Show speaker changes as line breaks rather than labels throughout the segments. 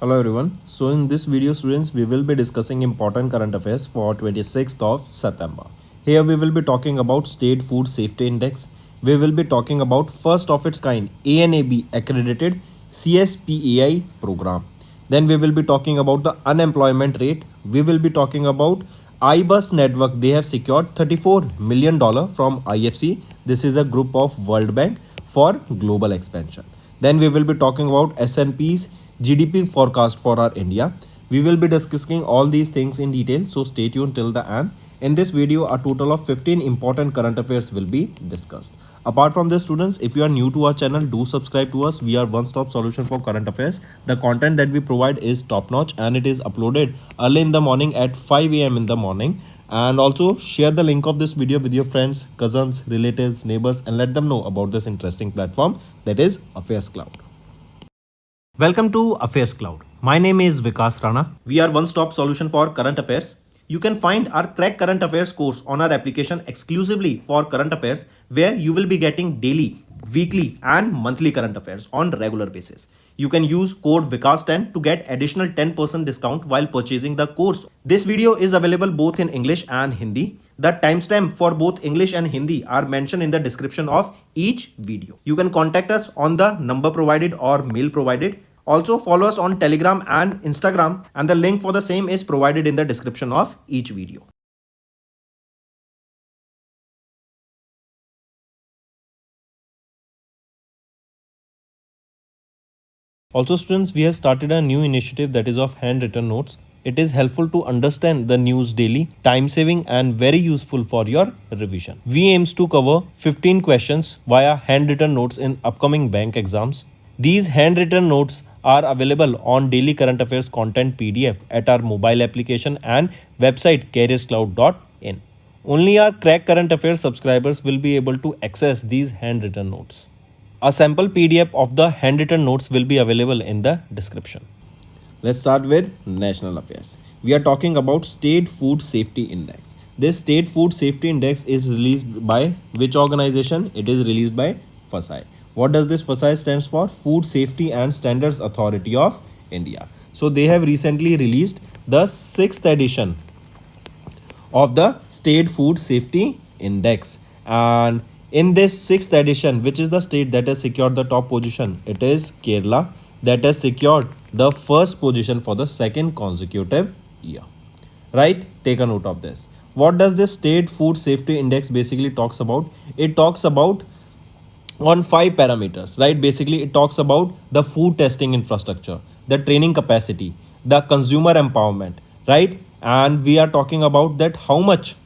Hello everyone. So in this video students we will be discussing important current affairs for 26th of September. Here we will be talking about State Food Safety Index. We will be talking about first of its kind ANAB accredited CSPAI program. Then we will be talking about the unemployment rate. We will be talking about iBus network. They have secured $34 million from IFC. This is a group of World Bank for global expansion. Then we will be talking about S&P's GDP forecast for our India. We will be discussing all these things in detail, so stay tuned till the end. In this video, a total of 15 important current affairs will be discussed. Apart from this, students, if you are new to our channel, do subscribe to us. We are one-stop solution for current affairs. The content that we provide is top-notch and it is uploaded early in the morning at 5 a.m. in the morning. And also share the link of this video with your friends, cousins, relatives, neighbors and let them know about this interesting platform that is Affairs Cloud. Welcome to Affairs Cloud. My name is Vikas Rana. We are one-stop solution for current affairs. You can find our Crack Current Affairs course on our application exclusively for current affairs, where you will be getting daily, weekly and monthly current affairs on regular basis. You can use code VIKAS10 to get additional 10% discount while purchasing the course. This video is available both in English and Hindi. The timestamp for both English and Hindi are mentioned in the description of each video. You can contact us on the number provided or mail provided. Also follow us on Telegram and Instagram, and the link for the same is provided in the description of each video. Also students, we have started a new initiative that is of handwritten notes. It is helpful to understand the news daily, time saving and very useful for your revision. We aims to cover 15 questions via handwritten notes in upcoming bank exams. These handwritten notes are available on daily current affairs content PDF at our mobile application and website careerscloud.in. Only our Crack Current Affairs subscribers will be able to access these handwritten notes. A sample PDF of the handwritten notes will be available in the description. Let's start with national affairs. We are talking about State Food Safety Index. This State Food Safety Index is released by which organization? It is released by FSSAI. What does this FSSAI stands for? Food Safety and Standards Authority of India. So they have recently released the 6th edition of the State Food Safety Index, and in this 6th edition, which is the state that has secured the top position? It is Kerala, that has secured the first position for the second consecutive year. Right? Take a note of this. What does this State Food Safety Index basically talks about? It talks about on 5 parameters, right? Basically, it talks about the food testing infrastructure, the training capacity, the consumer empowerment, right? And we are talking about that how much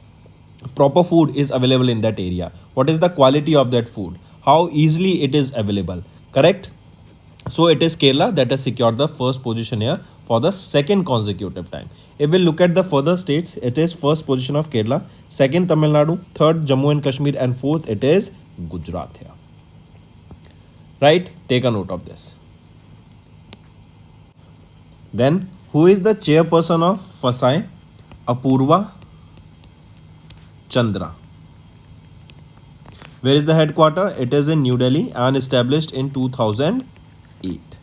proper food is available in that area. What is the quality of that food? How easily it is available, correct? So it is Kerala that has secured the first position here for the second consecutive time. If we look at the further states, it is first position of Kerala, second Tamil Nadu, third Jammu and Kashmir, and fourth it is Gujarat here. Right? Take a note of this. Then, who is the chairperson of FSSAI? Apurva Chandra. Where is the headquarter? It is in New Delhi and established in 2008.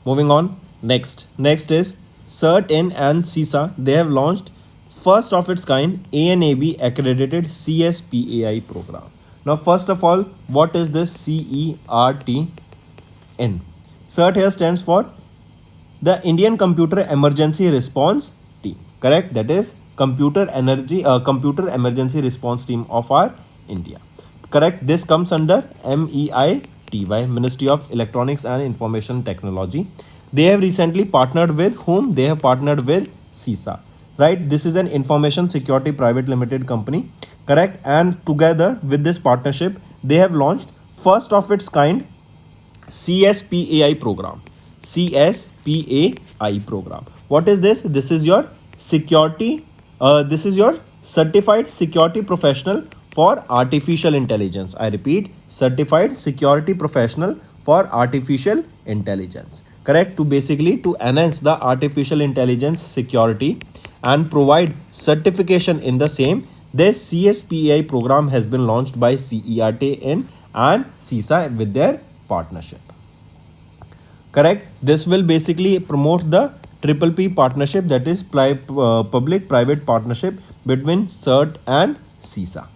Moving on. Next is CERT-In and CISA. They have launched first of its kind ANAB accredited CSPAI program. Now, first of all, what is this CERT-In? CERT here stands for the Indian Computer Emergency Response Team. Correct? That is Computer Emergency Response Team of our India. Correct? This comes under MEITY, Ministry of Electronics and Information Technology. They have recently partnered with whom? They have partnered with CISA. Right? This is an Information Security Private Limited company. Correct? And together with this partnership, they have launched first of its kind CSPAI program. CSPAI program. What is this? This is your security. This is your certified security professional for artificial intelligence. I repeat, certified security professional for artificial intelligence. Correct? To basically to enhance the artificial intelligence security and provide certification in the same. This CSPAI program has been launched by CERT-In and CISA with their partnership. correct? This will basically promote the triple P partnership, that is public private partnership between CERT and CISA.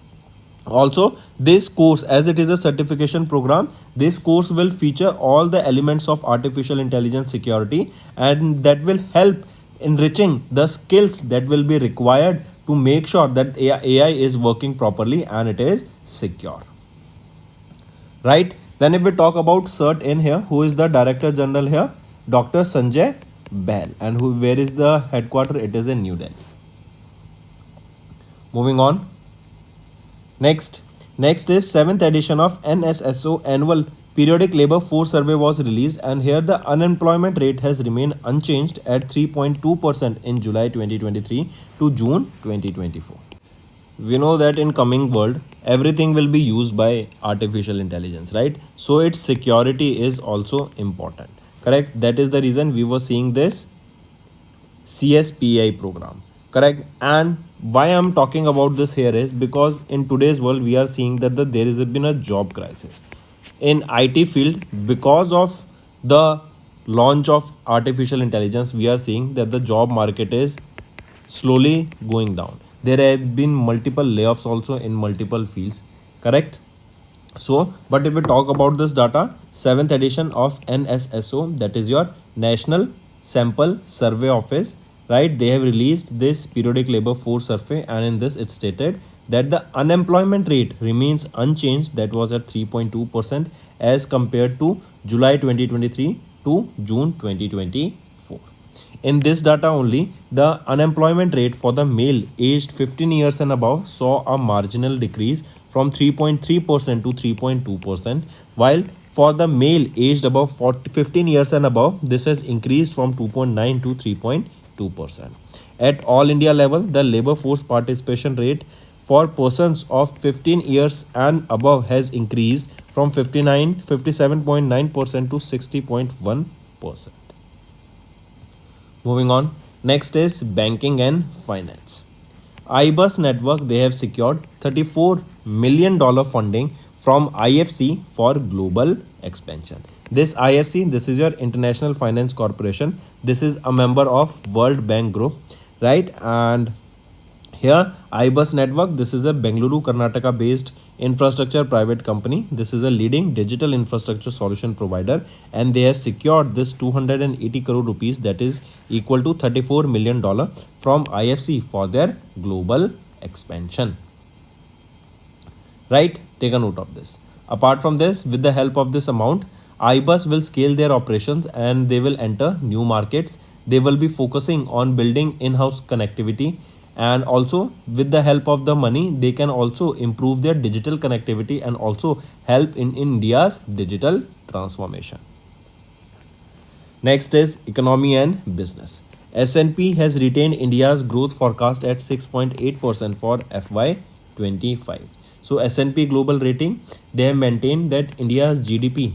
Also, this course, as it is a certification program, this course will feature all the elements of artificial intelligence security, and that will help enriching the skills that will be required to make sure that AI is working properly and it is secure. Right? Then if we talk about CERT in here, who is the Director General here? Dr. Sanjay Bahl. And where is the headquarter? It is in New Delhi. Moving on. Next is 7th edition of NSSO annual periodic labor force survey was released, and here the unemployment rate has remained unchanged at 3.2% in July 2023 to June 2024. We know that in coming world everything will be used by artificial intelligence, right? So its security is also important, correct? That is the reason we were seeing this CSPI program, correct? And why I'm talking about this here is because in today's world we are seeing that there has been a job crisis in IT field because of the launch of artificial intelligence. We are seeing that the job market is slowly going down. There have been multiple layoffs also in multiple fields, correct? So, but if we talk about this data, 7th edition of NSSO, that is your National Sample Survey Office, right? They have released this periodic labor force survey, and in this it stated that the unemployment rate remains unchanged, that was at 3.2% as compared to July 2023 to June 2024. In this data only, the unemployment rate for the male aged 15 years and above saw a marginal decrease from 3.3% to 3.2%, while for the male aged above 15 years and above, this has increased from 2.9 to 3.2%. At all India level, the labor force participation rate for persons of 15 years and above has increased from 57.9% to 60.1%. Moving on, next is banking and finance. iBus Network, they have secured $34 million funding from IFC for global expansion. This IFC, this is your International Finance Corporation. This is a member of World Bank Group, right? And here iBus Network, this is a Bengaluru, Karnataka based infrastructure private company. This is a leading digital infrastructure solution provider, and they have secured this 280 crore rupees, that is equal to $34 million from IFC for their global expansion. Right? Take a note of this. Apart from this, with the help of this amount, iBus will scale their operations and they will enter new markets. They will be focusing on building in-house connectivity, and also with the help of the money they can also improve their digital connectivity and also help in India's digital transformation. Next is economy and business. S&P has retained India's growth forecast at 6.8% for FY25. So S&P Global Rating, they have maintained that India's GDP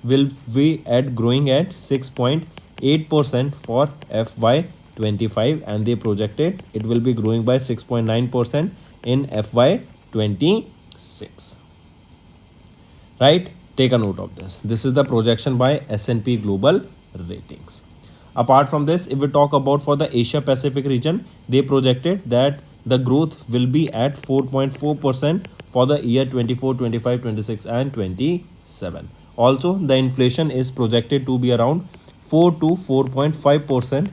will be at growing at 6.8% for FY25, and they projected it will be growing by 6.9% in FY26. Right? Take a note of this. This is the projection by S&P Global Ratings. Apart from this, if we talk about for the Asia Pacific region, they projected that the growth will be at 4.4% for the year 24, 25, 26 and 27. Also, the inflation is projected to be around 4 to 4.5%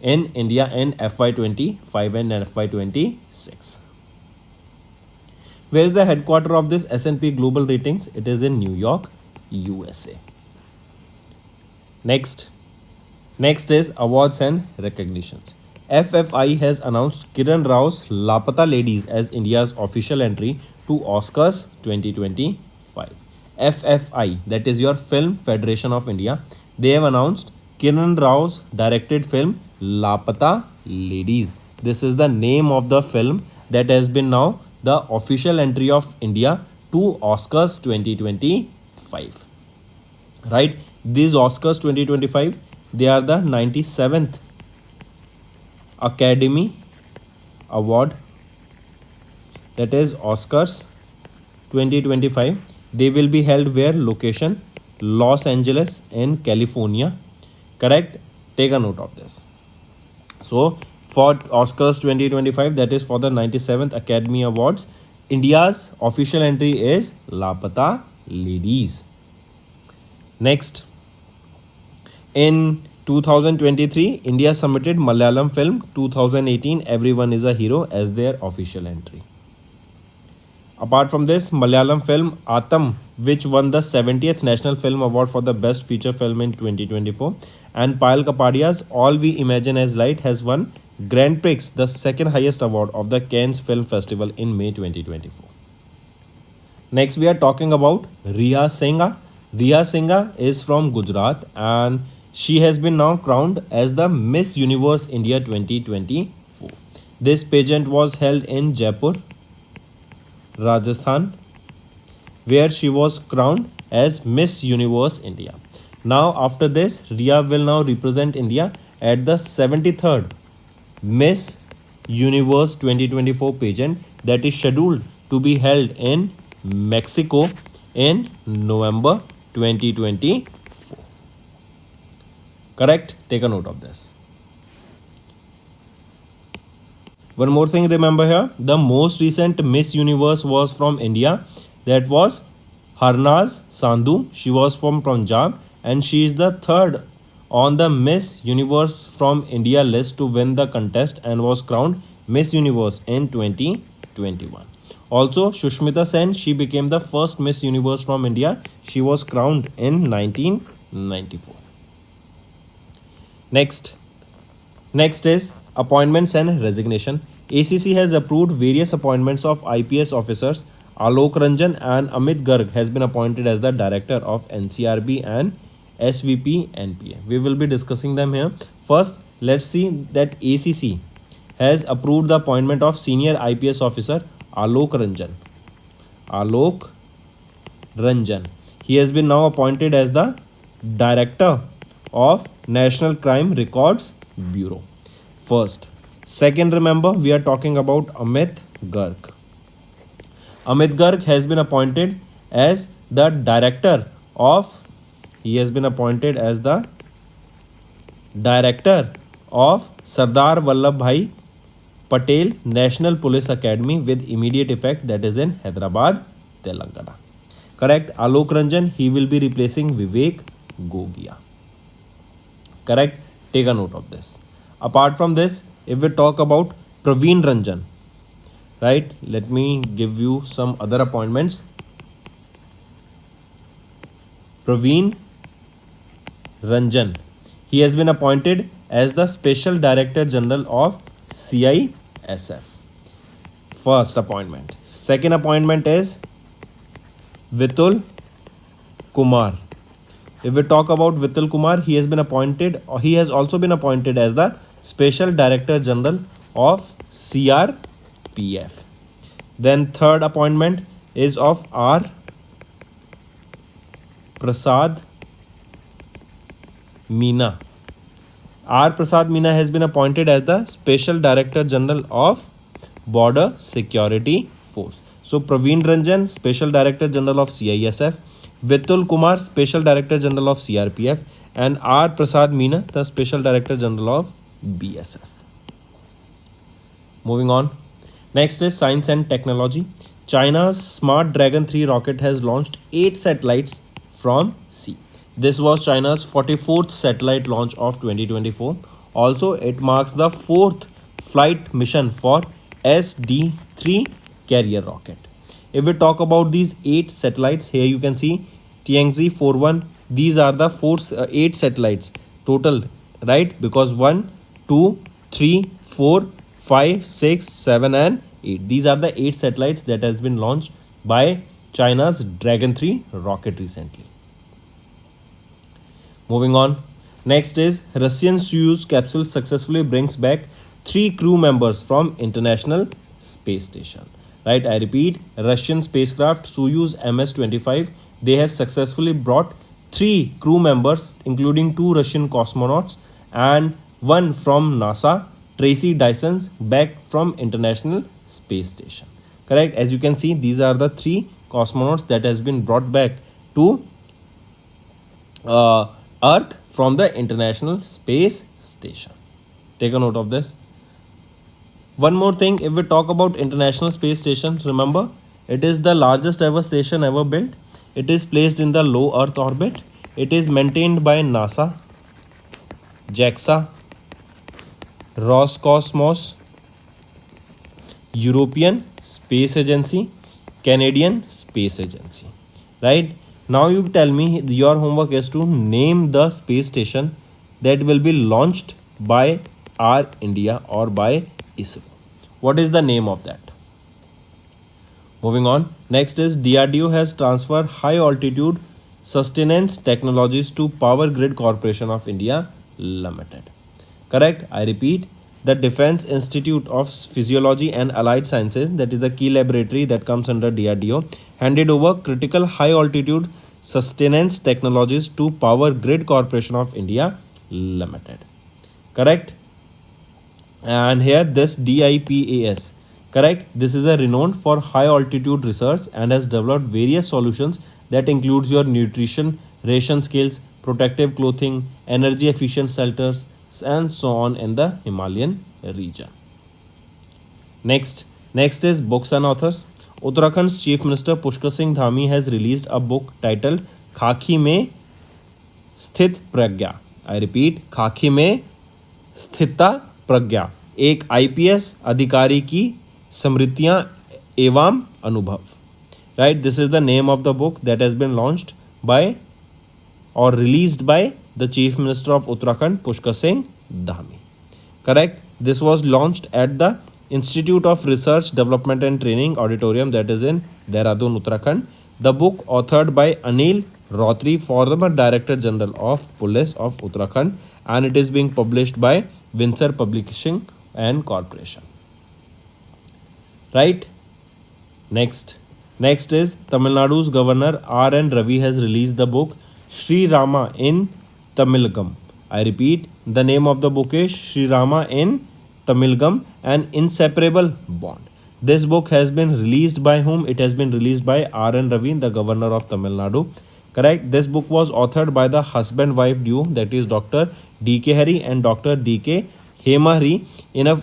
in India in FY25 and FY26. Where is the headquarter of this S&P Global Ratings? It is in New York, USA. Next is awards and recognitions. FFI has announced Kiran Rao's Lapata Ladies as India's official entry to Oscars 2025. FFI, that is your Film Federation of India, they have announced Kiran Rao's directed film Lapata Ladies. This is the name of the film that has been now the official entry of India to Oscars 2025. Right? These Oscars 2025, they are the 97th Academy Award, that is Oscars 2025. They will be held where? Location Los Angeles in California. Correct? Take a note of this. So for Oscars 2025, that is for the 97th Academy Awards, India's official entry is Lapata Ladies. Next, in 2023, India submitted Malayalam film 2018 Everyone is a Hero as their official entry. Apart from this, Malayalam film Atam, which won the 70th National Film Award for the Best Feature Film in 2024, and Payal Kapadia's All We Imagine as Light has won Grand Prix, the second highest award of the Cannes Film Festival in May 2024. Next, we are talking about Riya Singha. Riya Singha is from Gujarat and she has been now crowned as the Miss Universe India 2024. This pageant was held in Jaipur, Rajasthan, where she was crowned as Miss Universe India. Now, after this, Riya will now represent India at the 73rd Miss Universe 2024 pageant that is scheduled to be held in Mexico in November 2024. Correct? Take a note of this. One more thing, remember here, the most recent Miss Universe was from India. That was Harnaz Sandhu. She was from Punjab and she is the third on the Miss Universe from India list to win the contest and was crowned Miss Universe in 2021. Also, Shushmita Sen, she became the first Miss Universe from India. She was crowned in 1994. Next is appointments and resignation. ACC has approved various appointments of IPS officers. Alok Ranjan and Amit Garg has been appointed as the director of NCRB and SVP NPA. We will be discussing them here. First, let's see that ACC has approved the appointment of senior IPS officer Alok Ranjan. Alok Ranjan. He has been now appointed as the director of National Crime Records Bureau. First. Second, remember, we are talking about Amit Garg. Amit Garg has been appointed as the director of Sardar Vallabhbhai Patel National Police Academy with immediate effect, that is in Hyderabad, Telangana. Correct? Alok Ranjan, he will be replacing Vivek Gogia. Correct? Take a note of this. Apart from this, if we talk about Praveen Ranjan, right? Let me give you some other appointments. Praveen Ranjan, he has been appointed as the Special Director General of CISF. First appointment. Second appointment is Vitul Kumar. If we talk about Vitul Kumar, he has also been appointed as the Special Director General of CRPF. Then third appointment is of R. Prasad Meena. R. Prasad Meena has been appointed as the Special Director General of Border Security Force. So Praveen Ranjan, Special Director General of CISF, Vitul Kumar, Special Director General of CRPF, and R. Prasad Meena, the Special Director General of BSF. Moving on. Next is science and technology. China's Smart Dragon 3 rocket has launched 8 satellites from sea. This was China's 44th satellite launch of 2024. Also, it marks the 4th flight mission for SD-3 carrier rocket. If we talk about these 8 satellites, here you can see Tianzi 41. These are the 8 satellites total, right? Because 1, 2, 3, 4, 5, 6, 7 and 8. These are the 8 satellites that has been launched by China's Dragon 3 rocket recently. Moving on. Next is Russian Soyuz capsule successfully brings back 3 crew members from International Space Station. Right, I repeat, Russian spacecraft Soyuz MS-25, they have successfully brought 3 crew members, including 2 Russian cosmonauts and 1 from NASA, Tracy Dyson, back from International Space Station. Correct? As you can see, these are the 3 cosmonauts that has been brought back to Earth from the International Space Station. Take a note of this. One more thing, if we talk about International Space Station, remember it is the largest ever station ever built. It is placed in the low Earth orbit. It is maintained by NASA, JAXA, Roscosmos, European Space Agency, Canadian Space Agency. Right? Now you tell me, your homework is to name the space station that will be launched by our India or by ISRO. What is the name of that? Moving on. Next is DRDO has transferred high altitude sustenance technologies to Power Grid Corporation of India Limited. Correct? I repeat, the Defense Institute of Physiology and Allied Sciences, that is a key laboratory that comes under DRDO, handed over critical high altitude sustenance technologies to Power Grid Corporation of India Limited. Correct? And here this DIPAS, correct, this is a renowned for high altitude research and has developed various solutions that includes your nutrition, ration scales, protective clothing, energy efficient shelters, and so on in the Himalayan region. Next is books and authors. Uttarakhand's Chief Minister Pushkar Singh Dhami has released a book titled खाकी में स्थित प्रज्ञा. I repeat, खाकी में स्थिता प्रज्ञा, एक IPS अधिकारी की स्मृतियां एवं अनुभव. Right, this is the name of the book that has been launched by or released by the Chief Minister of Uttarakhand, Pushkar Singh Dhami. Correct, this was launched at the Institute of Research, Development and Training Auditorium, that is in Dehradun, Uttarakhand. The book authored by Anil Rautri, former Director General of Police of Uttarakhand, and it is being published by Windsor Publishing and Corporation. Right? Next is Tamil Nadu's Governor R.N. Ravi has released the book Sri Rama in Tamilgam. I repeat, the name of the book is Sri Rama in Tamilgam, an inseparable bond. This book has been released by whom? It has been released by R.N. Ravi, the Governor of Tamil Nadu. Correct. This book was authored by the husband-wife duo, that is Dr. D.K. Hari and Dr. D.K. Hemahari.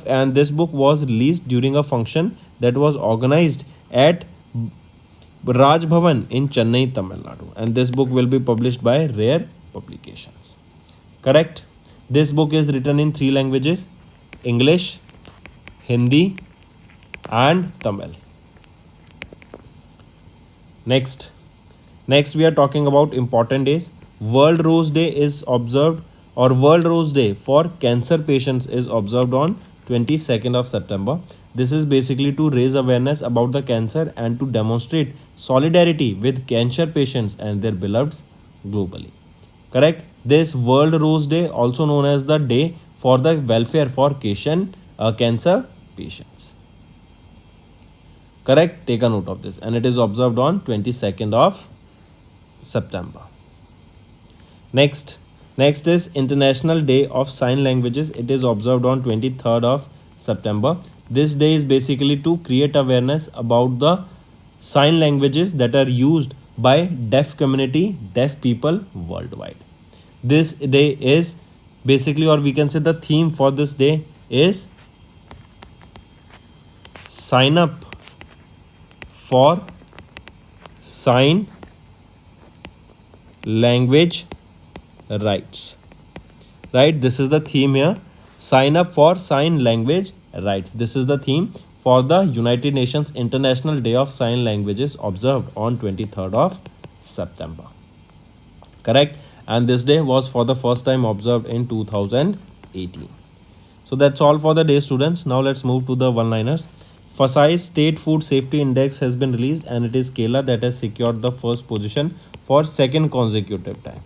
And this book was released during a function that was organized at Raj Bhavan in Chennai, Tamil Nadu. And this book will be published by Rare Publications. Correct. This book is written in 3 languages: English, Hindi, and Tamil. Next we are talking about important days. World Rose Day is observed, or World Rose Day for cancer patients is observed on 22nd of September. This is basically to raise awareness about the cancer and to demonstrate solidarity with cancer patients and their beloveds globally. Correct? This World Rose Day, also known as the Day for the Welfare for Cancer Patients. Correct? Take a note of this. And it is observed on 22nd of September. Next is International Day of Sign Languages. It is observed on 23rd of September. This day is basically to create awareness about the sign languages that are used by deaf community, deaf people worldwide. This day is basically, or we can say the theme for this day is sign up for sign language rights. Right, this is the theme here. Sign up for sign language rights. This is the theme for the United Nations International Day of Sign Languages observed on 23rd of September. Correct? And this day was for the first time observed in 2018. So that's all for the day, students. Now let's move to the one-liners. FSSAI's State Food Safety Index has been released, and it is Kerala that has secured the first position for second consecutive time.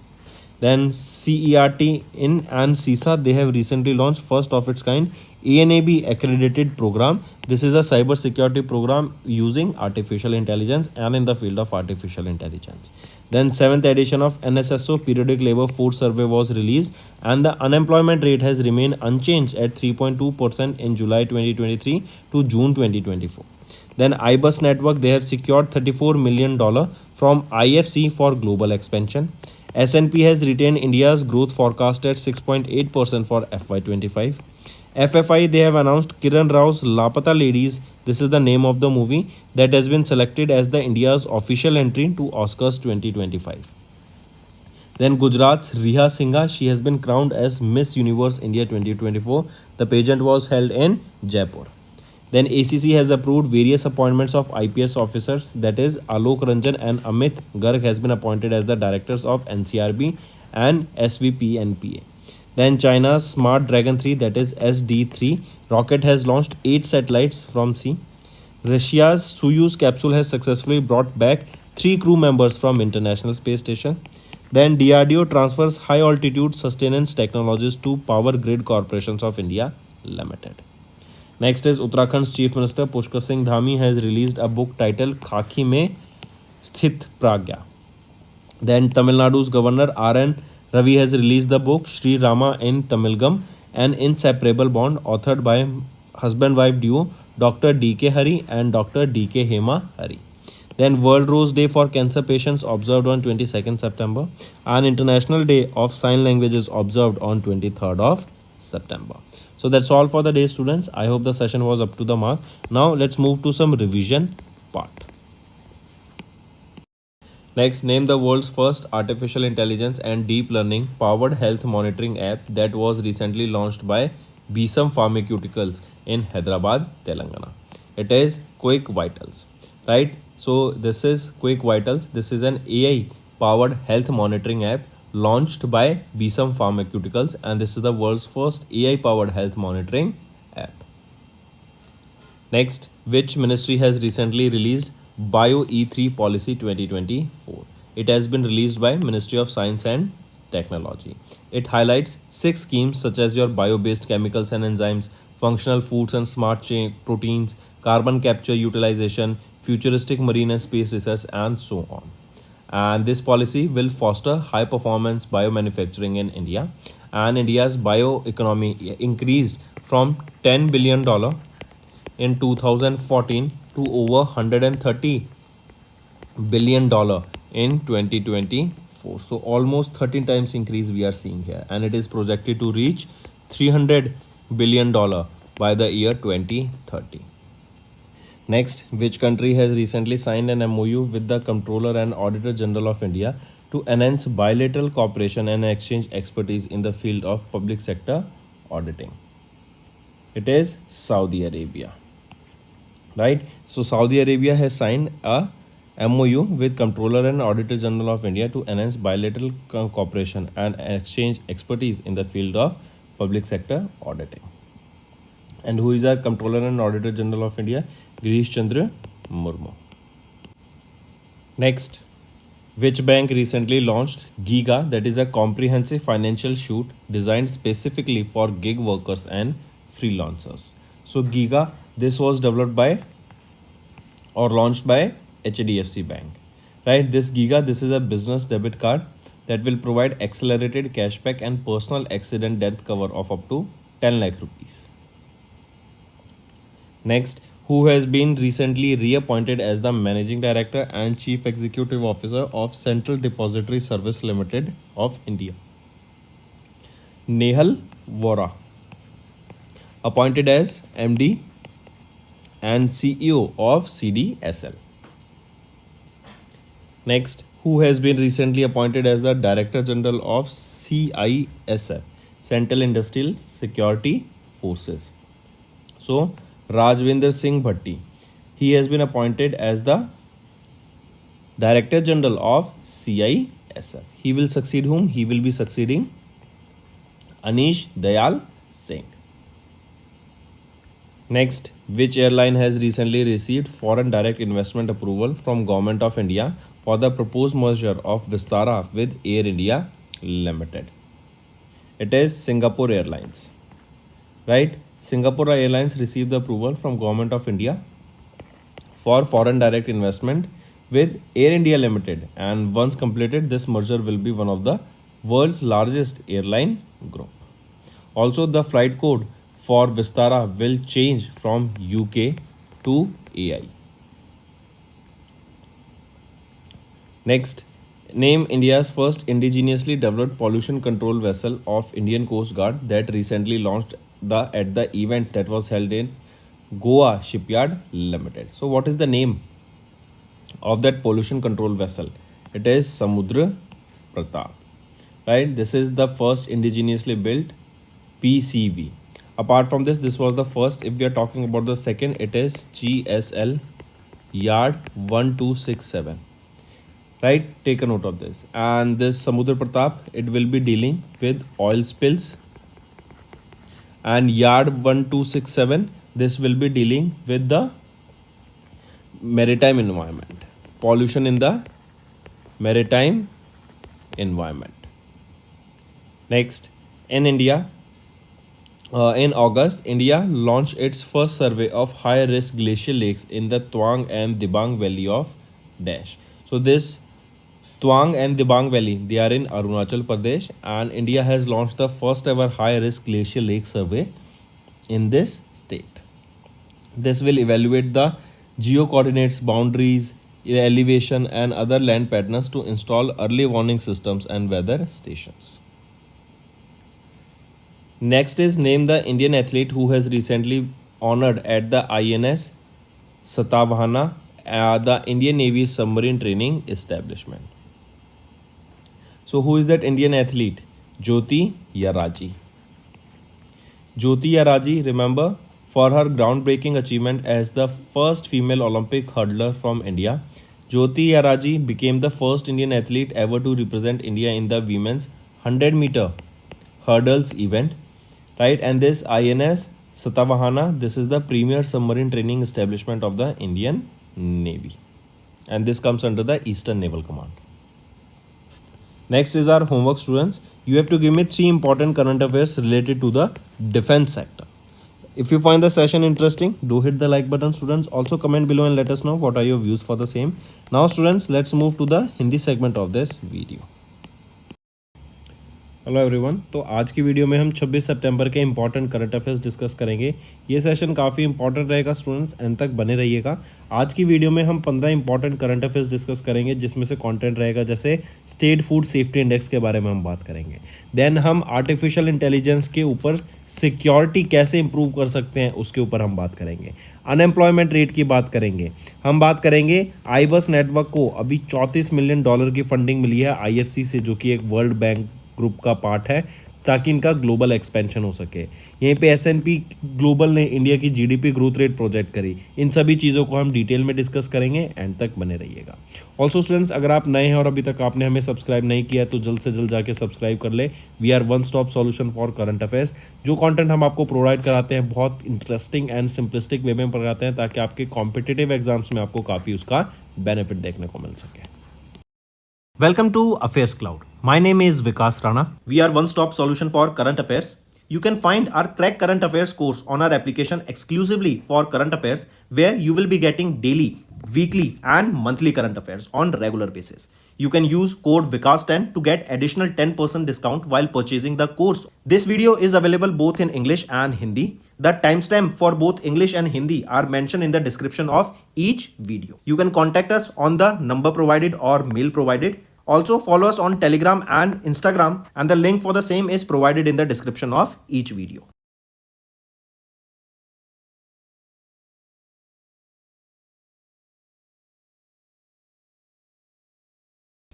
Then CERT and CISA, they have recently launched first of its kind ENAB accredited program. This is a cyber security program using artificial intelligence and in the field of artificial intelligence. Then 7th edition of NSSO periodic labor force survey was released, and the unemployment rate has remained unchanged at 3.2% in July 2023 to June 2024. Then IBUS network, they have secured $34 million from IFC for global expansion. S&P has retained India's growth forecast at 6.8% for FY25. FFI, they have announced Kiran Rao's Lapata Ladies. This is the name of the movie that has been selected as the India's official entry to Oscars 2025. Then Gujarat's Riha Singha, she has been crowned as Miss Universe India 2024. The pageant was held in Jaipur. Then ACC has approved various appointments of IPS officers, that is Alok Ranjan and Amit Garg has been appointed as the directors of NCRB and SVPNPA. Then China's Smart Dragon 3, that is SD3 rocket has launched 8 satellites from sea. Russia's Soyuz capsule has successfully brought back 3 crew members from International Space Station. Then DRDO transfers high altitude sustenance technologies to Power Grid Corporations of India Limited. Next is Uttarakhand's Chief Minister Pushkar Singh Dhami has released a book titled Khaki Mein Sthit Pragya. Then Tamil Nadu's Governor R.N. Ravi has released the book Sri Rama in Tamilgam, an inseparable bond, authored by husband-wife duo Dr. D.K. Hari and Dr. D.K. Hema Hari. Then World Rose Day for Cancer Patients observed on 22nd September and International Day of Sign Languages observed on 23rd of September. So that's all for the day, students. I hope the session was up to the mark. Now let's move to some revision part. Next, name the world's first artificial intelligence and deep learning powered health monitoring app that was recently launched by Bisam Pharmaceuticals in Hyderabad, Telangana. It is Quick Vitals, right? So this is Quick Vitals. This is an AI powered health monitoring app launched by Bisam Pharmaceuticals, and this is the world's first AI powered health monitoring app. Next, which ministry has recently released Bio E3 Policy 2024? It has been released by Ministry of Science and Technology. It highlights 6 schemes such as your bio-based chemicals and enzymes, functional foods and smart chain proteins, carbon capture utilization, futuristic marine and space research, and so on. And this policy will foster high performance biomanufacturing in India, and India's bioeconomy increased from $10 billion in 2014 to over $130 billion in 2024. So almost 13 times increase we are seeing here, and it is projected to reach $300 billion by the year 2030. Next, which country has recently signed an MOU with the Comptroller and Auditor General of India to enhance bilateral cooperation and exchange expertise in the field of public sector auditing? It is Saudi Arabia, right? So Saudi Arabia has signed a MOU with Comptroller and Auditor General of India to enhance bilateral cooperation and exchange expertise in the field of public sector auditing. And who is our Comptroller and Auditor General of India? Girish Chandra Murmu. Next, which bank recently launched Giga, that is a comprehensive financial suite designed specifically for gig workers and freelancers? So Giga, this was developed by or launched by HDFC Bank, right? This Giga, this is a business debit card that will provide accelerated cashback and personal accident death cover of up to 10 lakh rupees. Next, who has been recently reappointed as the Managing Director and Chief Executive Officer of Central Depository Service Limited of India? Nehal Vora, appointed as MD and CEO of CDSL. Next, who has been recently appointed as the Director General of CISF, Central Industrial Security Forces? So, Rajvinder Singh Bhatti. He has been appointed as the Director General of CISF. He will succeed whom? He will be succeeding Anish Dayal Singh. Next, which airline has recently received foreign direct investment approval from Government of India for the proposed merger of Vistara with Air India Limited? It is Singapore Airlines, right? Singapore Airlines received the approval from Government of India for foreign direct investment with Air India Limited, and once completed, this merger will be one of the world's largest airline group. Also, the flight code for Vistara will change from UK to AI. Next, Name India's first indigenously developed pollution control vessel of Indian Coast Guard that recently launched at the event that was held in Goa Shipyard Limited. So, what is the name of that pollution control vessel? It is Samudra Pratap. Right? This is the first indigenously built PCV. Apart from this, this was the first. If we are talking about the second, it is GSL Yard 1267. Right, take a note of this. And this Samudra Pratap, it will be dealing with oil spills. And Yard 1267, this will be dealing with the maritime environment, pollution in the maritime environment. Next, in India, in August, India launched its first survey of high-risk glacial lakes in the Tuang and Dibang Valley of Dash. So this Tuang and Dibang Valley, they are in Arunachal Pradesh, and India has launched the first ever high-risk glacial lake survey in this state. This will evaluate the geo-coordinates, boundaries, elevation, and other land patterns to install early warning systems and weather stations. Next is name the Indian athlete who has recently honored at the INS Satavahana, the Indian Navy submarine training establishment. So who is that Indian athlete? Jyoti Yaraji. Jyoti Yaraji, remember, for her groundbreaking achievement as the first female Olympic hurdler from India, Jyoti Yaraji became the first Indian athlete ever to represent India in the women's 100-meter hurdles event. Right, and this INS Satavahana, this is the premier submarine training establishment of the Indian Navy, and this comes under the Eastern Naval Command. Next is our homework, students. You have to give me 3 important current affairs related to the defense sector. If you find the session interesting, do hit the like button, students. Also comment below and let us know what are your views for the same. Now students, let's move to the Hindi segment of this video. Hello everyone, तो आज की video में हम 26 सितंबर के important current affairs discuss करेंगे। ये session काफ़ी important रहेगा स्टूडेंट्स, एंड तक बने रहिएगा। आज की वीडियो में हम 15 इंपॉर्टेंट करंट अफेयर्स डिस्कस करेंगे, जिसमें से कंटेंट रहेगा जैसे स्टेट फूड सेफ्टी इंडेक्स के बारे में हम बात करेंगे। देन हम आर्टिफिशियल इंटेलिजेंस के ऊपर सिक्योरिटी कैसे इंप्रूव कर सकते हैं उसके ऊपर हम बात करेंगे। अनएम्प्लॉयमेंट रेट की बात करेंगे। हम बात करेंगे आईबस नेटवर्क को अभी $34 मिलियन की फंडिंग मिली है IFC से, जो कि एक वर्ल्ड बैंक ग्रुप का पार्ट है, ताकि इनका ग्लोबल एक्सपेंशन हो सके। यहीं पे S&P ग्लोबल ने इंडिया की GDP ग्रोथ रेट प्रोजेक्ट करी। इन सभी चीज़ों को हम डिटेल में डिस्कस करेंगे, एंड तक बने रहिएगा। ऑल्सो स्टूडेंट्स, अगर आप नए हैं और अभी तक आपने हमें सब्सक्राइब नहीं किया है तो जल्द से जल्द जाके सब्सक्राइब कर ले। We are one stop solution for current affairs. जो कंटेंट हम आपको प्रोवाइड कराते हैं बहुत इंटरेस्टिंग एंड सिंपलिस्टिक वे में कराते हैं, ताकि आपके कॉम्पिटिटिव एग्जाम्स में आपको काफ़ी उसका बेनिफिट देखने को मिल सके। Welcome to Affairs Cloud. My name is Vikas Rana. We are one-stop solution for current affairs. You can find our Crack Current Affairs course on our application exclusively for current affairs, where you will be getting daily, weekly and monthly current affairs on regular basis. You can use code VIKAS10 to get additional 10% discount while purchasing the course. This video is available both in English and Hindi. The timestamp for both English and Hindi are mentioned in the description of each video. You can contact us on the number provided or mail provided. Also follow us on Telegram and Instagram, and the link for the same is provided in the description of each video.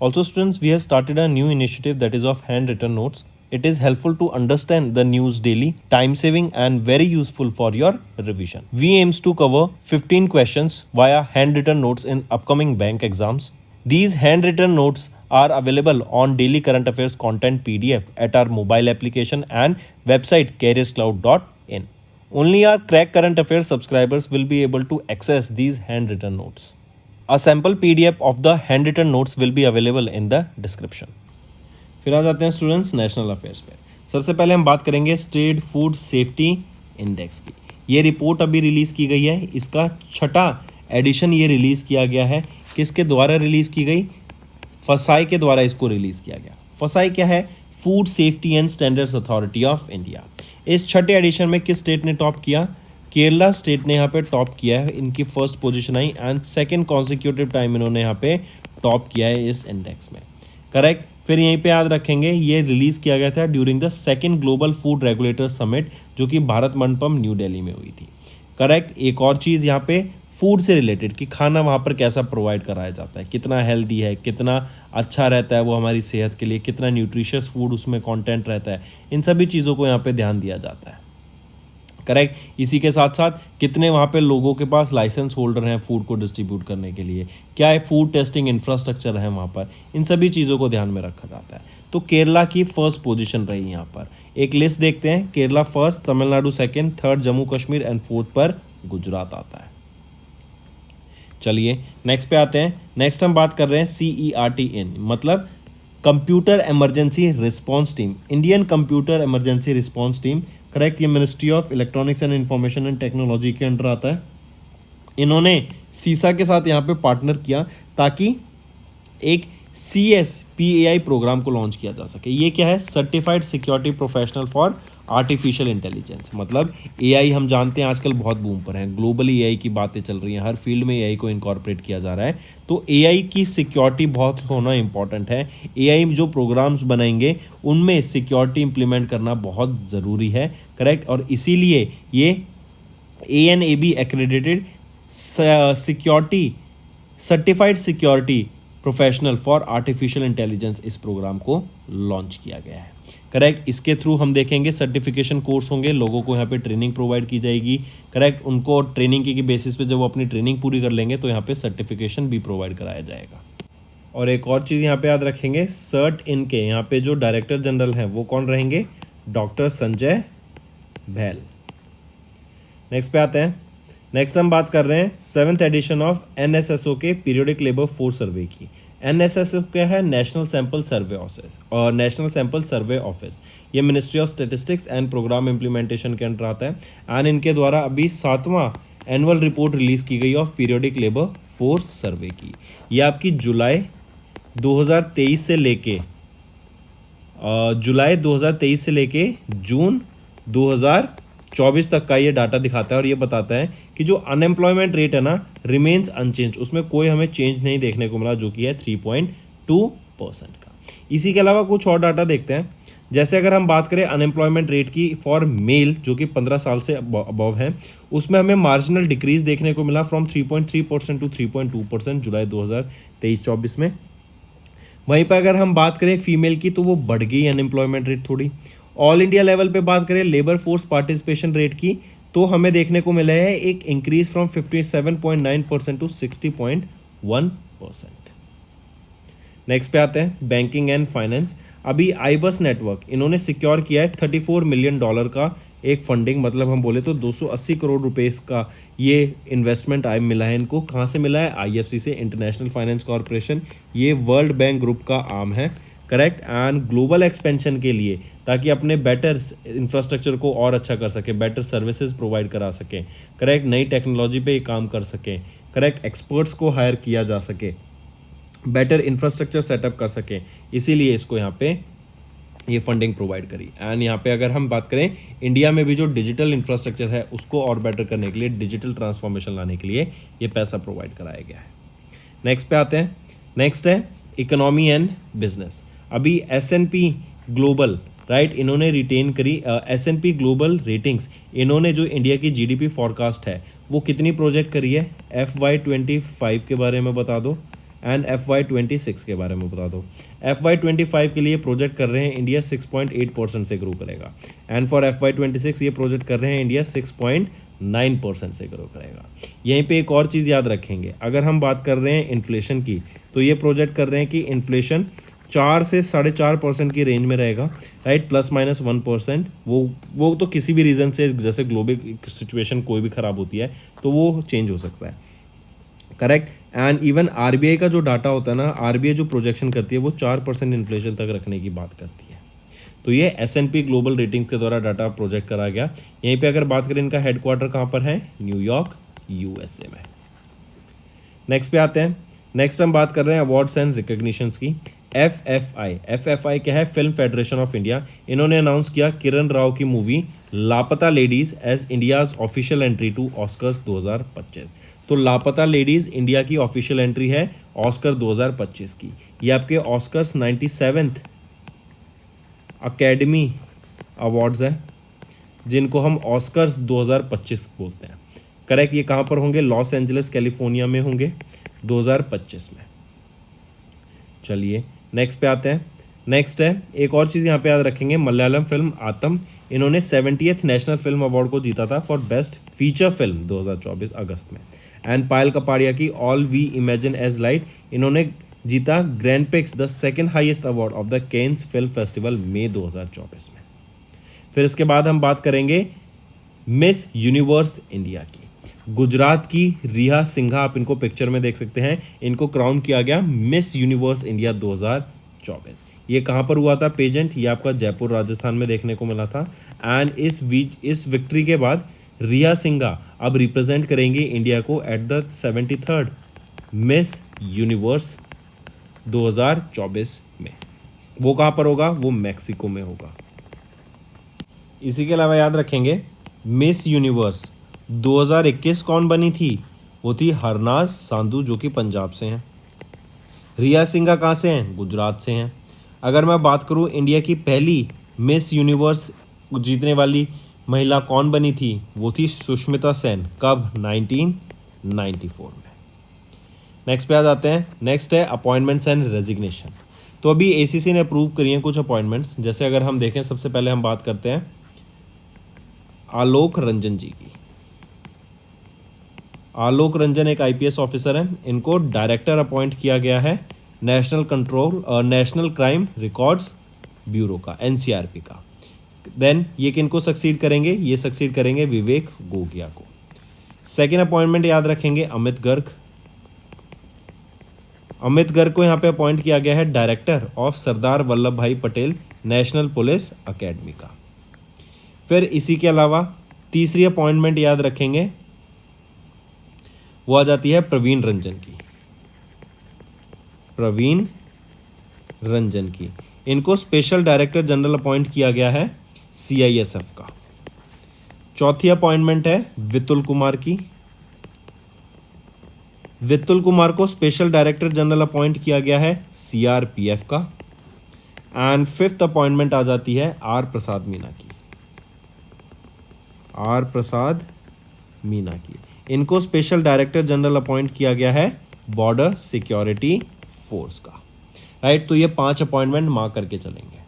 Also students, we have started a new initiative that is of handwritten notes. It is helpful to understand the news daily, time saving and very useful for your revision. We aims to cover 15 questions via handwritten notes in upcoming bank exams. These handwritten notes are available on daily current affairs content PDF at our mobile application and website careerscloud.in. Only our Crack Current Affairs subscribers will be able to access these handwritten notes. A sample PDF of the handwritten notes will be available in the description. फिर आ जाते हैं students national affairs पे। सबसे पहले हम बात करेंगे state food safety index की। ये रिपोर्ट अभी रिलीज़ की गई है। इसका 6वां एडिशन ये रिलीज़ किया गया है। किसके द्वारा रिलीज़ की गई? फसाई के द्वारा इसको रिलीज़ किया गया। फसाई क्या है? Food safety and standards authority of India. इस 6ठे एडिशन में किस स्टेट ने टॉप किया? केरला स्टेट ने यहाँ पे टॉप किया है। इनकी first position I, and second consecutive time इन्होंने यहाँ पे टॉप किया है इस इंडेक्स में। करेक्ट। फिर यहीं पे याद रखेंगे ये रिलीज़ किया गया था during the second global food regulator summit जो कि भारत मंडपम न्यू दिल्ली में हुई थी। करेक्ट। एक और चीज़ यहाँ पे फूड से रिलेटेड कि खाना वहाँ पर कैसा प्रोवाइड कराया जाता है, कितना हेल्दी है, कितना अच्छा रहता है वो हमारी सेहत के लिए, कितना न्यूट्रिशियस फूड उसमें कंटेंट रहता है, इन सभी चीज़ों को यहाँ पे ध्यान दिया जाता है। करेक्ट। इसी के साथ साथ कितने वहाँ पे लोगों के पास लाइसेंस होल्डर हैं फूड को डिस्ट्रीब्यूट करने के लिए, क्या है फूड टेस्टिंग इंफ्रास्ट्रक्चर है वहाँ पर, इन सभी चीज़ों को ध्यान में रखा जाता है। तो केरला की फर्स्ट पोजीशन रही यहाँ पर। एक लिस्ट देखते हैं, Kerala first, Tamil Nadu second, third Jammu Kashmir and fourth पर गुजरात आता है। चलिए नेक्स्ट पे आते हैं। नेक्स्ट हम बात कर रहे हैं CERT-in मतलब computer emergency response team, Indian computer emergency response team. Correct. ये ministry of electronics and information and technology के अंडर आता है। इन्होंने सीसा के साथ यहाँ पे पार्टनर किया ताकि एक CSPAI प्रोग्राम को लॉन्च किया जा सके। ये क्या है? Certified security professional for artificial intelligence. मतलब AI हम जानते हैं आजकल बहुत बूम पर है, ग्लोबली AI की बातें चल रही हैं, हर फील्ड में AI को इनकॉर्पोरेट किया जा रहा है। तो AI की सिक्योरिटी बहुत होना इंपॉर्टेंट है। AI जो प्रोग्राम्स बनाएंगे उनमें सिक्योरिटी इंप्लीमेंट करना बहुत ज़रूरी है। करेक्ट। और इसीलिए ये ANAB accredited security certified security professional for artificial intelligence इस प्रोग्राम को लॉन्च किया गया है। करेक्ट। इसके थ्रू हम देखेंगे सर्टिफिकेशन कोर्स होंगे, लोगों को यहाँ पे ट्रेनिंग प्रोवाइड की जाएगी। करेक्ट। उनको ट्रेनिंग की बेसिस पे जब वो अपनी ट्रेनिंग पूरी कर लेंगे तो यहाँ पे सर्टिफिकेशन भी प्रोवाइड कराया जाएगा। और एक और चीज़ यहाँ पे याद रखेंगे, CERT-in के यहाँ पे जो डायरेक्टर जनरल हैं वो कौन रहेंगे? डॉक्टर संजय भैल। नेक्स्ट पे आते हैं। नेक्स्ट हम बात कर रहे हैं 7th एडिशन ऑफ NSSO के पीरियोडिक लेबर फोर्स सर्वे की। NSSO क्या है? नेशनल सैंपल सर्वे ऑफिस, और नेशनल सैंपल सर्वे ऑफिस ये ministry of statistics and programme implementation के अंडर आता है। एंड इनके द्वारा अभी 7वां एनुअल रिपोर्ट रिलीज़ की गई of periodic labour force survey की। ये आपकी जुलाई 2023 से लेके जून 2024 तक का ये डाटा दिखाता है। और ये बताता है कि जो अनएम्प्लॉयमेंट रेट है ना रिमेन्स अनचेंज, उसमें कोई हमें चेंज नहीं देखने को मिला, जो कि है 3.2% का। इसी के अलावा कुछ और डाटा देखते हैं। जैसे अगर हम बात करें अनएम्प्लॉयमेंट रेट की फॉर मेल जो कि 15 साल से अबव है, उसमें हमें मार्जिनल डिक्रीज देखने को मिला फ्रॉम 3.3% टू 3.2% जुलाई 2023-24 में। वहीं पर अगर हम बात करें फीमेल की तो वो बढ़ गई अनएम्प्लॉयमेंट रेट थोड़ी। ऑल इंडिया लेवल पे बात करें लेबर फोर्स पार्टिसिपेशन रेट की तो हमें देखने को मिला है एक इंक्रीज फ्रॉम 57.9% टू 60.1%। नेक्स्ट पे आते हैं बैंकिंग एंड फाइनेंस। अभी आईबस नेटवर्क इन्होंने सिक्योर किया है $34 मिलियन का एक फंडिंग, मतलब हम बोले तो 280 करोड़ रुपए का ये इन्वेस्टमेंट मिला है इनको। कहाँ से मिला है? IFC से, इंटरनेशनल फाइनेंस कॉरपोरेशन। ये वर्ल्ड बैंक ग्रुप का आर्म है। करेक्ट। एंड ग्लोबल एक्सपेंशन के लिए, ताकि अपने बेटर इंफ्रास्ट्रक्चर को और अच्छा कर सके, बेटर सर्विसेज प्रोवाइड करा सकें। करेक्ट। नई टेक्नोलॉजी पे काम कर सकें। करेक्ट। एक्सपर्ट्स को हायर किया जा सके, बेटर इंफ्रास्ट्रक्चर सेटअप कर सकें, इसीलिए इसको यहाँ पे ये फंडिंग प्रोवाइड करी। एंड यहाँ पे अगर हम बात करें इंडिया में भी जो डिजिटल इंफ्रास्ट्रक्चर है उसको और बेटर करने के लिए, डिजिटल ट्रांसफॉर्मेशन लाने के लिए ये पैसा प्रोवाइड कराया गया है। नेक्स्ट पे आते हैं। नेक्स्ट है इकोनॉमी एंड बिजनेस। अभी S&P ग्लोबल राइट इन्होंने रिटेन करी S&P ग्लोबल रेटिंग्स, इन्होंने जो इंडिया की GDP फॉरकास्ट है वो कितनी प्रोजेक्ट करी है? FY25 के बारे में बता दो एंड FY26 के बारे में बता दो। FY25 के लिए प्रोजेक्ट कर रहे हैं इंडिया 6.8% से ग्रो करेगा, एंड फॉर FY26 ये प्रोजेक्ट कर रहे हैं इंडिया 6.9% से ग्रो करेगा। यहीं पे एक और चीज़ याद रखेंगे, अगर हम बात कर रहे हैं इन्फ्लेशन की तो ये प्रोजेक्ट कर रहे हैं कि इन्फ्लेशन 4 से 4.5% की रेंज में रहेगा, राइट, ±1%। वो तो किसी भी रीज़न से, जैसे ग्लोबल सिचुएशन कोई भी ख़राब होती है तो वो चेंज हो सकता है। करेक्ट। एंड इवन RBI का जो डाटा होता है ना, RBI जो प्रोजेक्शन करती है वो 4% इन्फ्लेशन तक रखने की बात करती है। तो ये S&P ग्लोबल रेटिंग्स के द्वारा डाटा प्रोजेक्ट करा गया। यहीं पे अगर बात करें इनका हेडक्वार्टर कहाँ पर है? न्यूयॉर्क USA में। नेक्स्ट पे आते हैं। नेक्स्ट हम बात कर रहे हैं अवार्ड्स एंड रिकग्निशंस की। FFI क्या है? Film federation of India. इन्होंने अनाउंस किया किरण राव की movie Laapataa ladies as India's official entry to Oscars 2025। तो लापता लेडीज इंडिया की ऑफिशियल एंट्री है ऑस्कर 2025 की। ये आपके ऑस्कर्स 97th अकेडमी अवार्ड्स है, जिनको हम ऑस्कर्स 2025 बोलते हैं। करेक्ट। ये कहाँ पर होंगे? लॉस एंजलिस कैलिफोर्निया में होंगे 2025 में। चलिए नेक्स्ट पे आते हैं। नेक्स्ट है, एक और चीज़ यहाँ पे याद रखेंगे, मलयालम फिल्म आतम, इन्होंने 70th नेशनल फिल्म अवार्ड को जीता था फॉर बेस्ट फीचर फिल्म 2024 अगस्त में। एंड पायल कपाड़िया की all we imagine as light, इन्होंने जीता grand prix the second highest award of the Cannes film festival मई 2024 में। फिर इसके बाद हम बात करेंगे मिस यूनिवर्स इंडिया की। गुजरात की रिया सिंघा, आप इनको पिक्चर में देख सकते हैं, इनको क्राउन किया गया मिस यूनिवर्स इंडिया 2024। ये कहाँ पर हुआ था पेजेंट? ये आपका जयपुर राजस्थान में देखने को मिला था। एंड इस विक्ट्री के बाद रिया सिंघा अब रिप्रेजेंट करेंगे इंडिया को at the 73rd miss universe 2024 में। वो कहाँ पर होगा? वो मैक्सिको में होगा। इसी के अलावा याद रखेंगे मिस यूनिवर्स 2021 कौन बनी थी? वो थी हरनाज सांधू, जो कि पंजाब से हैं। रिया सिंघा कहाँ से हैं? गुजरात से हैं। अगर मैं बात करूँ इंडिया की पहली मिस यूनिवर्स जीतने वाली महिला कौन बनी थी? वो थी सुष्मिता सेन। कब? 1994 में। नेक्स्ट पे आ जाते हैं। नेक्स्ट है अपॉइंटमेंट्स एंड रेजिग्नेशन। तो अभी एसीसी ने अप्रूव करी हैं कुछ अपॉइंटमेंट्स। जैसे अगर हम देखें, सबसे पहले हम बात करते हैं आलोक रंजन जी की। आलोक रंजन एक आईपीएस ऑफिसर हैं, इनको डायरेक्टर अपॉइंट किया गया है नेशनल क्राइम रिकॉर्ड्स ब्यूरो का, एनसीआरपी का। देन ये किनको सक्सीड करेंगे? ये सक्सीड करेंगे विवेक गोगिया को। सेकेंड अपॉइंटमेंट याद रखेंगे अमित गर्ग। अमित गर्ग को यहाँ पे अपॉइंट किया गया है डायरेक्टर ऑफ सरदार वल्लभ भाई पटेल नेशनल पुलिस अकेडमी का। फिर इसी के अलावा तीसरी अपॉइंटमेंट याद रखेंगे, वो आ जाती है प्रवीण रंजन की। प्रवीण रंजन की, इनको स्पेशल डायरेक्टर जनरल अपॉइंट किया गया है सीआईएसएफ का। चौथी अपॉइंटमेंट है वितुल कुमार की। वितुल कुमार को स्पेशल डायरेक्टर जनरल अपॉइंट किया गया है सीआरपीएफ का। एंड फिफ्थ अपॉइंटमेंट आ जाती है आर प्रसाद मीना की। आर प्रसाद मीना की, इनको स्पेशल डायरेक्टर जनरल अपॉइंट किया गया है बॉर्डर सिक्योरिटी फोर्स का। राइट, तो ये 5 अपॉइंटमेंट मार्क करके चलेंगे।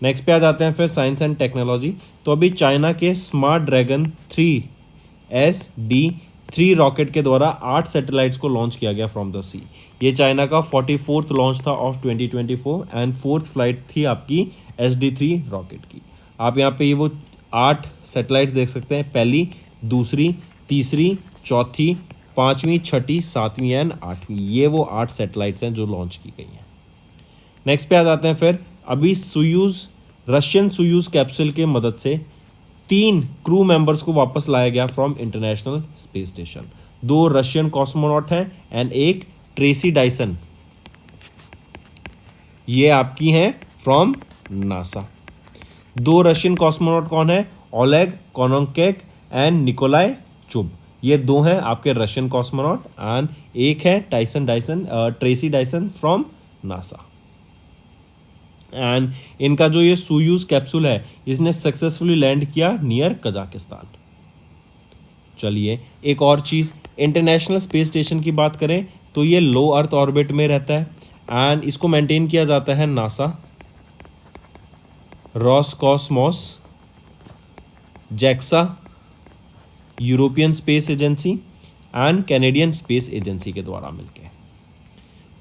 नेक्स्ट पे आ जाते हैं फिर साइंस एंड टेक्नोलॉजी। तो अभी चाइना के स्मार्ट ड्रैगन 3SD3 रॉकेट के द्वारा 8 सैटेलाइट्स को लॉन्च किया गया फ्रॉम द सी। ये चाइना का 44th लॉन्च था ऑफ 2024 एंड 4th फ्लाइट थी आपकी SD3 रॉकेट की। आप यहाँ पे ये वो 8 सैटेलाइट्स देख सकते हैं, पहली, दूसरी, तीसरी, चौथी, 5वीं, 6ठी, 7वीं एंड 8वीं। ये वो 8 सैटेलाइट्स हैं जो लॉन्च की गई हैं। नेक्स्ट पे आ जाते हैं फिर अभी रशियन सोयूज कैप्सूल के मदद से 3 क्रू मेंबर्स को वापस लाया गया from international space station. 2 Russian cosmonaut हैं एंड एक ट्रेसी डायसन, ये आपकी हैं फ्रॉम नासा। 2 रशियन कॉस्मोनॉट कौन है? ओलेग कोनोन्कोव एंड निकोलाई चुब, ये 2 हैं आपके रशियन कॉस्मोनॉट। एंड एक है Tracy Dyson from NASA. And इनका जो ये सोयूज कैप्सूल है, इसने सक्सेसफुली लैंड किया नियर कजाकिस्तान। चलिए एक और चीज़, इंटरनेशनल स्पेस स्टेशन की बात करें तो ये लो अर्थ ऑर्बिट में रहता है एंड इसको मेंटेन किया जाता है NASA, Roscosmos, JAXA, European space agency and Canadian space agency के द्वारा मिलकर।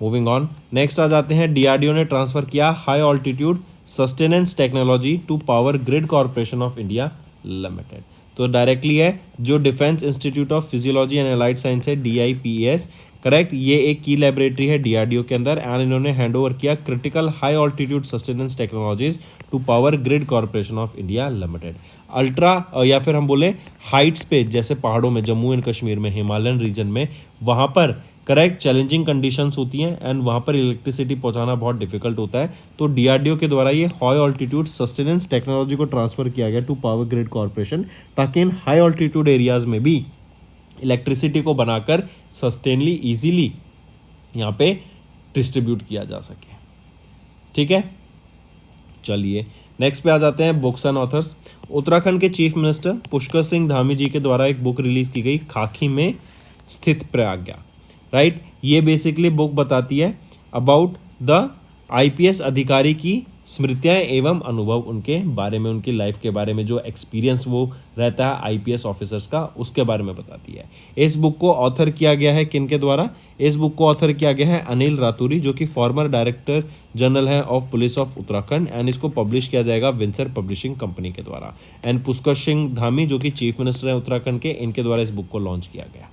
मूविंग ऑन, नेक्स्ट आ जाते हैं डीआरडीओ ने ट्रांसफर किया high altitude sustenance technology to power grid corporation of India limited. तो डायरेक्टली है जो defence institute of physiology and allied science है, DIPES, करेक्ट। ये एक की लैबोरेटरी है डीआरडीओ के अंदर एंड इन्होंने हैंड ओवर किया critical high altitude sustenance technologies to power grid corporation of India limited. Ultra या फिर हम बोले हाइट्स पे, जैसे पहाड़ों में, जम्मू एंड कश्मीर में, हिमालयन रीजन में, वहाँ पर करेक्ट, चैलेंजिंग कंडीशंस होती हैं एंड वहाँ पर इलेक्ट्रिसिटी पहुँचाना बहुत डिफिकल्ट होता है। तो डीआरडीओ के द्वारा ये हाई ऑल्टीट्यूड सस्टेनेंस टेक्नोलॉजी को ट्रांसफर किया गया टू पावर ग्रिड कॉर्पोरेशन, ताकि इन हाई ऑल्टीट्यूड एरियाज में भी इलेक्ट्रिसिटी को बनाकर सस्टेनली ईजीली यहाँ पे डिस्ट्रीब्यूट किया जा सके। ठीक है, चलिए नेक्स्ट पे आ जाते हैं बुक्स एंड ऑथर्स। उत्तराखंड के चीफ मिनिस्टर पुष्कर सिंह धामी जी के द्वारा एक बुक रिलीज की गई, खाकी में स्थित प्रज्ञा। राइट, ये बेसिकली बुक बताती है अबाउट द आईपीएस अधिकारी की स्मृतियाँ एवं अनुभव, उनके बारे में, उनकी लाइफ के बारे में, जो एक्सपीरियंस वो रहता है आईपीएस ऑफिसर्स का, उसके बारे में बताती है। इस बुक को ऑथर किया गया है किन के द्वारा? इस बुक को ऑथर किया गया है अनिल रातूरी, जो कि फॉर्मर डायरेक्टर जनरल है of police of Uttarakhand, and इसको पब्लिश किया जाएगा विंसर पब्लिशिंग कंपनी के द्वारा। एंड पुष्कर सिंह धामी जो कि चीफ मिनिस्टर हैं उत्तराखंड के, इनके द्वारा इस बुक को लॉन्च किया गया।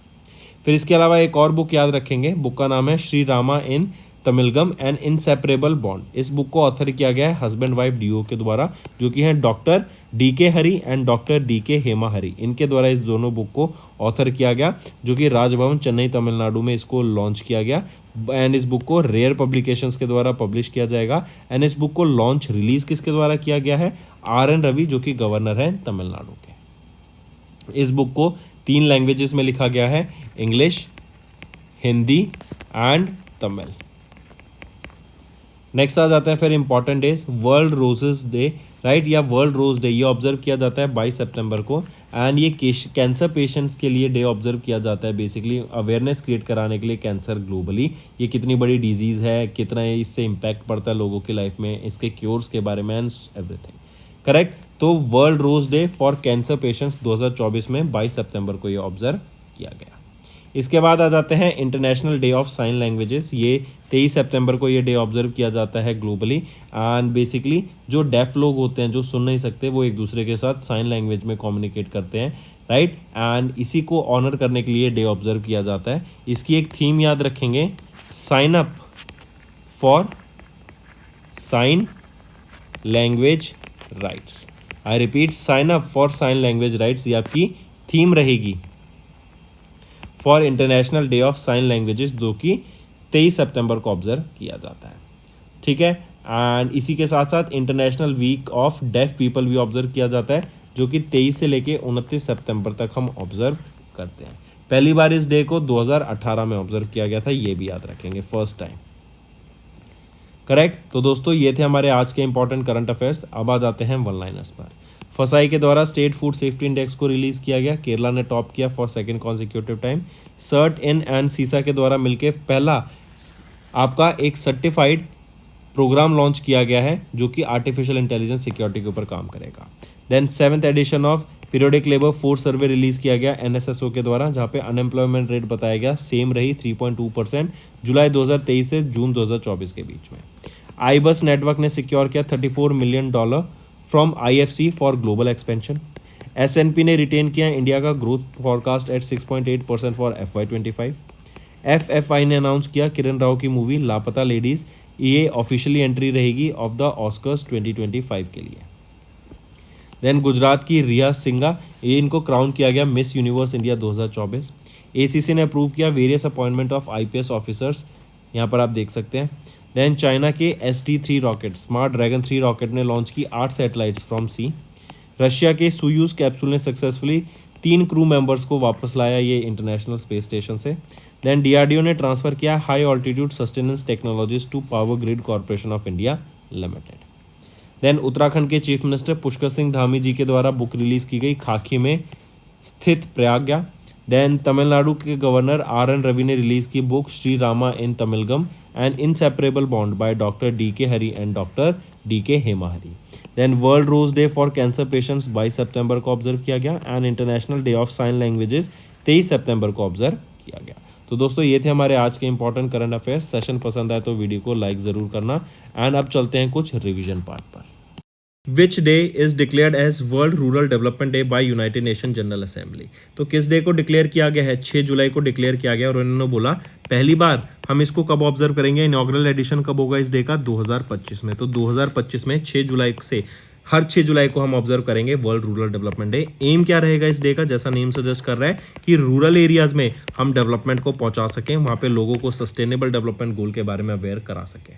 फिर इसके अलावा एक और बुक याद रखेंगे, बुक का नाम है Shri Rama in Tamilagam and inseparable bond. इस बुक को ऑथर किया गया है हस्बैंड वाइफ डीओ के द्वारा, जो कि हैं doctor DK Hari and doctor DK Hema Hari, इनके द्वारा इस दोनों बुक को ऑथर किया गया, जो कि राजभवन चेन्नई तमिलनाडु में इसको लॉन्च किया गया। एंड इस बुक को रेयर पब्लिकेशंस के द्वारा पब्लिश किया जाएगा। एंड इस बुक को लॉन्च रिलीज किसके द्वारा किया गया है? RN रवि, जो कि गवर्नर हैं तमिलनाडु के। इस बुक को 3 लैंग्वेजेस में लिखा गया है, English, Hindi and Tamil. Next आ जाते हैं फिर important days, world roses day. Right, या वर्ल्ड रोज डे, ये ऑब्जर्व किया जाता है 22 सितंबर को, एंड ये कैंसर पेशेंट्स के लिए डे ऑब्जर्व किया जाता है, बेसिकली अवेयरनेस क्रिएट कराने के लिए कैंसर ग्लोबली, ये कितनी बड़ी डिजीज़ है, कितना इससे इम्पैक्ट पड़ता है लोगों की लाइफ में, इसके क्योर्स के बारे में एंड एवरीथिंग। करेक्ट, तो world rose day for cancer patients 2024 में 22 सितंबर को ये ऑब्जर्व किया गया। इसके बाद आ जाते हैं international day of sign languages. ये 23 सितंबर को ये डे ऑब्जर्व किया जाता है ग्लोबली, एंड बेसिकली जो डेफ लोग होते हैं, जो सुन नहीं सकते, वो एक दूसरे के साथ साइन लैंग्वेज में कम्युनिकेट करते हैं। राइट, एंड इसी को ऑनर करने के लिए डे ऑब्जर्व किया जाता है। इसकी एक थीम याद रखेंगे, sign up for sign language rights. I repeat, sign up for sign language rights, ये आपकी थीम रहेगी for international day of sign languages, जो कि 23 सितंबर को ऑब्जर्व किया जाता है। ठीक है, एंड इसी के साथ साथ international week of deaf people भी ऑब्जर्व किया जाता है, जो कि 23 से लेके 29 सितंबर तक हम ऑब्जर्व करते हैं। पहली बार इस डे को 2018 में ऑब्जर्व किया गया था, ये भी याद रखेंगे, फर्स्ट टाइम। करेक्ट, तो दोस्तों ये थे हमारे आज के इंपॉर्टेंट करंट अफेयर्स। अब आ जाते हैं वन लाइनर्स पर। फसाई के द्वारा स्टेट फूड सेफ्टी इंडेक्स को रिलीज किया गया, केरला ने टॉप किया for second consecutive time. CERT In and सीसा के द्वारा मिलकर पहला आपका एक सर्टिफाइड प्रोग्राम लॉन्च किया गया है, जो कि आर्टिफिशियल इंटेलिजेंस सिक्योरिटी के ऊपर काम करेगा। Then 7th edition of periodic labour force survey release किया गया NSSO के द्वारा, जहाँ पे अनएम्प्लॉयमेंट रेट बताया गया सेम रही 3.2% जुलाई 2023 से जून 2024 के बीच में। आईबस नेटवर्क ने सिक्योर किया $34 million from IFC for global expansion. S&P ने रिटेन किया इंडिया का growth forecast at 6.8% for FY25। FFI ने अनाउंस किया किरण राव की मूवी लापता लेडीज, ये ऑफिशियली एंट्री रहेगी ऑफ द ऑस्कर्स 2025 के लिए। देन गुजरात की रिया सिंघा, ये इनको क्राउन किया गया मिस यूनिवर्स इंडिया 2024। ACC ने अप्रूव किया various appointment of IPS officers, यहाँ पर आप देख सकते हैं। देन चाइना के ST3 rocket, smart dragon 3 rocket ने लॉन्च की 8 सैटेलाइट्स फ्रॉम सी। रशिया के सोयूज कैप्सूल ने सक्सेसफुली 3 क्रू मेंबर्स को वापस लाया ये इंटरनेशनल स्पेस स्टेशन से। देन DRDO ने ट्रांसफर किया high altitude sustenance technologies to power grid corporation of India limited. Then Uttarakhand के चीफ मिनिस्टर पुष्कर सिंह धामी जी के द्वारा बुक रिलीज की गई, खाकी में स्थित प्रज्ञा। देन तमिलनाडु के गवर्नर RN रवि ने रिलीज की book Shri Rama in Tamilagam and inseparable bond by doctor DK Hari and doctor DK Hema Hari. Then world rose day for cancer patients 22 सितंबर को ऑब्जर्व किया गया, and international day of sign languages 23 सितंबर को ऑब्जर्व किया गया। तो दोस्तों ये थे हमारे आज के इंपॉर्टेंट करंट अफेयर्स। सेशन पसंद आए तो वीडियो को लाइक ज़रूर करना, एंड अब चलते हैं कुछ रिवीजन पार्ट पर। Which day is declared as world rural development day by United Nation General Assembly. तो किस डे को डिक्लेयर किया गया है? 6 जुलाई को डिक्लेयर किया गया, और उन्होंने बोला पहली बार हम इसको कब ऑब्जर्व करेंगे, इनॉग्रल एडिशन कब होगा इस डे का? 2025 में। तो 2025 में 6 जुलाई से हर 6 जुलाई को हम ऑब्जर्व करेंगे world rural development day. Aim क्या रहेगा इस डे का, जैसा नेम सजेस्ट कर रहा है कि रूरल एरियाज में हम डेवलपमेंट को पहुंचा सकें, वहां पे लोगों को सस्टेनेबल डेवलपमेंट गोल के बारे में अवेयर करा सकें।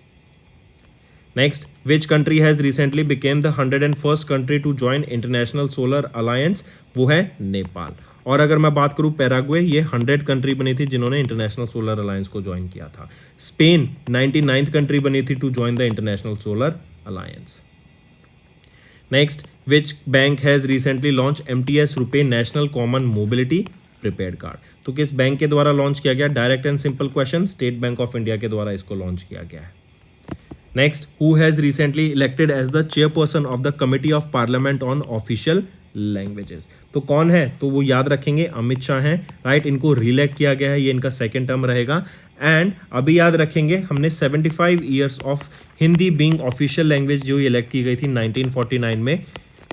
Next, which country has recently became the 101st country to join international solar alliance, वो है नेपाल। और अगर मैं बात करूं पैराग्वे, ये 100 कंट्री बनी थी जिन्होंने इंटरनेशनल सोलर अलायंस को ज्वाइन किया था। स्पेन 99th कंट्री बनी थी to join the international solar alliance. Next, which bank has recently launch MTS RuPay national common mobility prepaid card, तो किस बैंक के द्वारा लॉन्च किया गया? Direct and simple question, state bank of India के द्वारा इसको लॉन्च किया गया है। Next, who has recently elected as the chairperson of the committee of parliament on official languages, तो कौन है? तो वो याद रखेंगे अमित शाह हैं, राइट। इनको रिलेक्ट किया गया है, ये इनका सेकंड टर्म रहेगा। एंड अभी याद रखेंगे हमने 75 years of Hindi being official language जो इलेक्ट की गई थी 1949 में,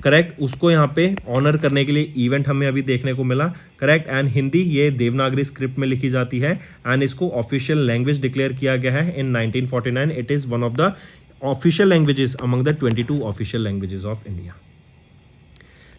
करेक्ट, उसको यहाँ पे ऑनर करने के लिए इवेंट हमें अभी देखने को मिला, करेक्ट। एंड हिंदी ये देवनागरी स्क्रिप्ट में लिखी जाती है एंड इसको ऑफिशियल लैंग्वेज डिक्लेयर किया गया है in 1949। It is one of the official languages among the 22 official languages of India.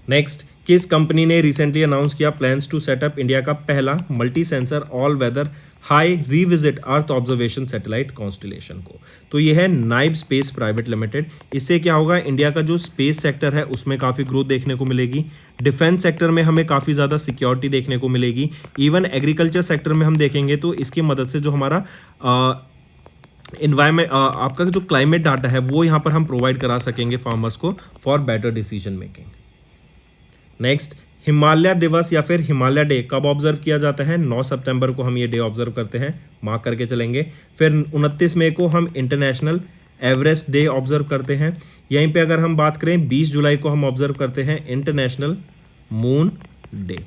Next, किस कंपनी ने रिसेंटली अनाउंस किया प्लान्स टू सेटअप इंडिया का पहला multi sensor all weather high revisit earth observation satellite constellation को? तो ये है नाइब space private limited. इससे क्या होगा, इंडिया का जो स्पेस सेक्टर है उसमें काफ़ी ग्रोथ देखने को मिलेगी। डिफेंस सेक्टर में हमें काफ़ी ज़्यादा सिक्योरिटी देखने को मिलेगी। इवन एग्रीकल्चर सेक्टर में हम देखेंगे तो इसकी मदद से जो हमारा इन्वायरमेंट आपका जो क्लाइमेट डाटा है वो यहाँ पर हम प्रोवाइड करा सकेंगे फार्मर्स को for better decision making. Next, Himalaya दिवस या फिर हिमालय डे कब ऑब्जर्व किया जाता है? 9 सितंबर को हम ये डे ऑब्जर्व करते हैं, मार्क करके चलेंगे। फिर 29 मई को हम इंटरनेशनल एवरेस्ट डे ऑब्जर्व करते हैं। यहीं पे अगर हम बात करें 20 जुलाई को हम ऑब्जर्व करते हैं international moon day.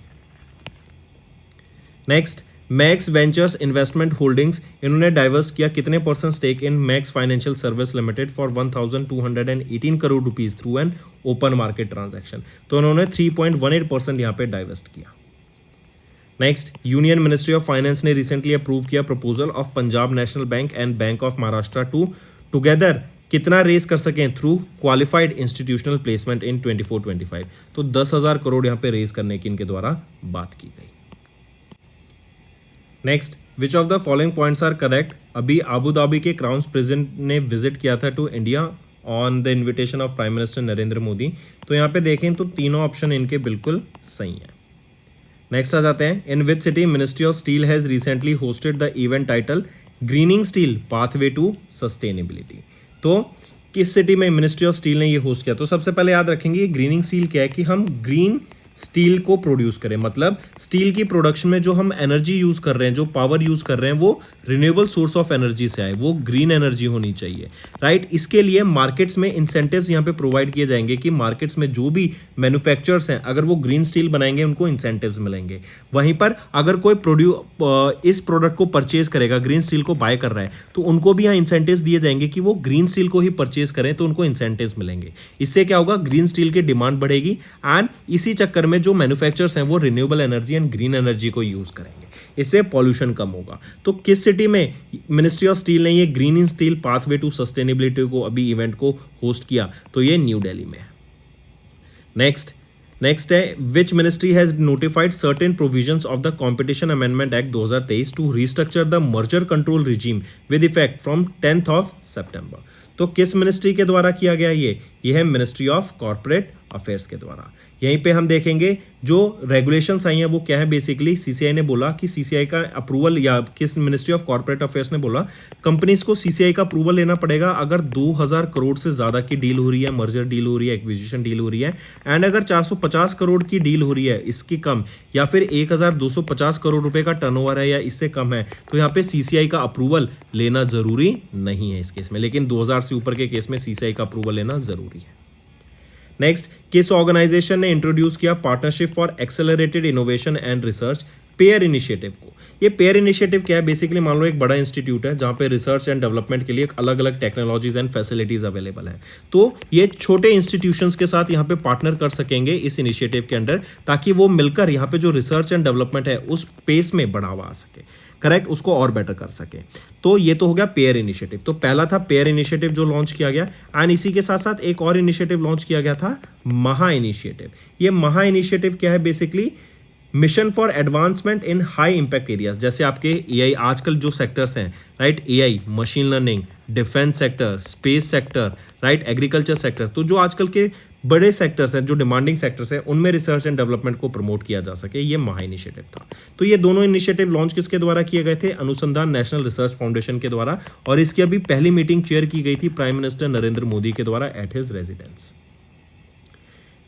Next, Max Ventures investment holdings, इन्होंने डाइवर्स किया कितने % stake in Max financial service limited for 1218 crore rupees through an open market transaction, तो उन्होंने 3.18% यहाँ पे डाइवर्स्ट किया। Next, union ministry of finance ने रिसेंटली अप्रूव किया proposal of Punjab national bank and bank of Maharashtra to together कितना रेज कर सकें through qualified institutional placement in 24-25, तो 10,000 करोड़ यहाँ पे रेज करने की इनके द्वारा बात की गई। Next, which of the following points are correct? अभी अबू धाबी के क्राउन प्रेसिडेंट ने विजिट किया था to India on the invitation of prime minister Narendra Modi, तो यहाँ पे देखें तो तीनों ऑप्शन इनके बिल्कुल सही हैं। नेक्स्ट आ जाते हैं, in which city ministry of steel has recently hosted the event title greening steel pathway to sustainability, तो किस सिटी में मिनिस्ट्री ऑफ स्टील ने ये होस्ट किया? तो सबसे पहले याद रखेंगे ग्रीनिंग स्टील क्या है कि हम ग्रीन स्टील को प्रोड्यूस करें, मतलब स्टील की प्रोडक्शन में जो हम एनर्जी यूज कर रहे हैं, जो पावर यूज कर रहे हैं वो रिन्यूएबल सोर्स ऑफ एनर्जी से आए, वो ग्रीन एनर्जी होनी चाहिए, राइट। इसके लिए मार्केट्स में इंसेंटिव्स यहाँ पे प्रोवाइड किए जाएंगे कि मार्केट्स में जो भी मैन्युफैक्चरर्स हैं अगर वो ग्रीन स्टील बनाएंगे उनको इंसेंटिव्स मिलेंगे। वहीं पर अगर कोई इस प्रोडक्ट को परचेज करेगा, ग्रीन स्टील को बाय कर रहा है, तो उनको भी यहाँ इंसेंटिव्स दिए जाएंगे कि वो ग्रीन स्टील को ही परचेज करें, तो उनको इंसेंटिव्स मिलेंगे। इससे क्या होगा, ग्रीन स्टील की डिमांड बढ़ेगी एंड इसी चक्कर में जो मैन्युफैक्चरर्स हैं वो renewable energy and green energy को यूज करेंगे, इससे पॉल्यूशन कम होगा। तो किस सिटी में मिनिस्ट्री ऑफ स्टील ने ये green steel pathway to sustainability को अभी इवेंट को होस्ट किया? तो ये न्यू दिल्ली में है। नेक्स्ट है, which ministry has notified certain provisions of the competition amendment act 2023 to restructure the merger control regime with effect from 10 सितंबर, तो किस मिनिस्ट्री के द्वारा किया गया? ये है मिनिस्ट्री ऑफ कॉर्पोरेट अफेयर्स के द्वारा। यहीं पे हम देखेंगे जो रेगुलेशंस आई हैं वो क्या है, बेसिकली सीसीआई ने बोला कि सीसीआई का अप्रूवल, या किस मिनिस्ट्री ऑफ कॉर्पोरेट अफेयर्स ने बोला कंपनीज को सीसीआई का अप्रूवल लेना पड़ेगा अगर 2000 करोड़ से ज़्यादा की डील हो रही है, मर्जर डील हो रही है, एक्विजिशन डील हो रही है, एंड अगर 450 करोड़ की डील हो रही है इसकी कम, या फिर 1250 करोड़ रुपए का टर्नओवर है या इससे कम है, तो यहाँ पे सीसीआई का अप्रूवल लेना जरूरी नहीं है इस केस में, लेकिन 2000 से ऊपर के केस में सीसीआई का अप्रूवल लेना जरूरी है। नेक्स्ट, किस ऑर्गेनाइजेशन ने इंट्रोड्यूस किया partnership for accelerated innovation and research pair initiative को? ये पेयर इनिशिएटिव क्या है? बेसिकली मान लो एक बड़ा इंस्टीट्यूट है जहाँ पे रिसर्च एंड डेवलपमेंट के लिए अलग अलग टेक्नोलॉजीज एंड फैसिलिटीज अवेलेबल हैं, तो ये छोटे इंस्टीट्यूशंस के साथ यहाँ पे पार्टनर कर सकेंगे इस इनिशिएटिव के अंडर, ताकि वो मिलकर यहाँ पे जो रिसर्च एंड डेवलपमेंट है उस पेस में बढ़ावा आ सके। करेक्ट, उसको और बेटर कर सके। तो ये तो हो गया पेयर इनिशिएटिव। तो पहला था पेयर इनिशिएटिव जो लॉन्च किया गया, एंड इसी के साथ साथ एक और इनिशिएटिव लॉन्च किया गया था, महा इनिशिएटिव। ये महा इनिशिएटिव क्या है, basically mission for advancement in high impact areas. जैसे आपके एआई आजकल जो सेक्टर्स हैं, right, AI, machine learning, defence sector, space sector, right, agriculture sector, तो जो आजकल के बड़े सेक्टर्स हैं, जो डिमांडिंग सेक्टर्स हैं, उनमें रिसर्च एंड डेवलपमेंट को प्रमोट किया जा सके, ये महा इनिशिएटिव था। तो ये दोनों इनिशिएटिव लॉन्च किसके द्वारा किए गए थे, अनुसंधान नेशनल रिसर्च फाउंडेशन के द्वारा, और इसकी अभी पहली मीटिंग चेयर की गई थी प्राइम मिनिस्टर नरेंद्र मोदी के द्वारा एट हिज रेजिडेंस।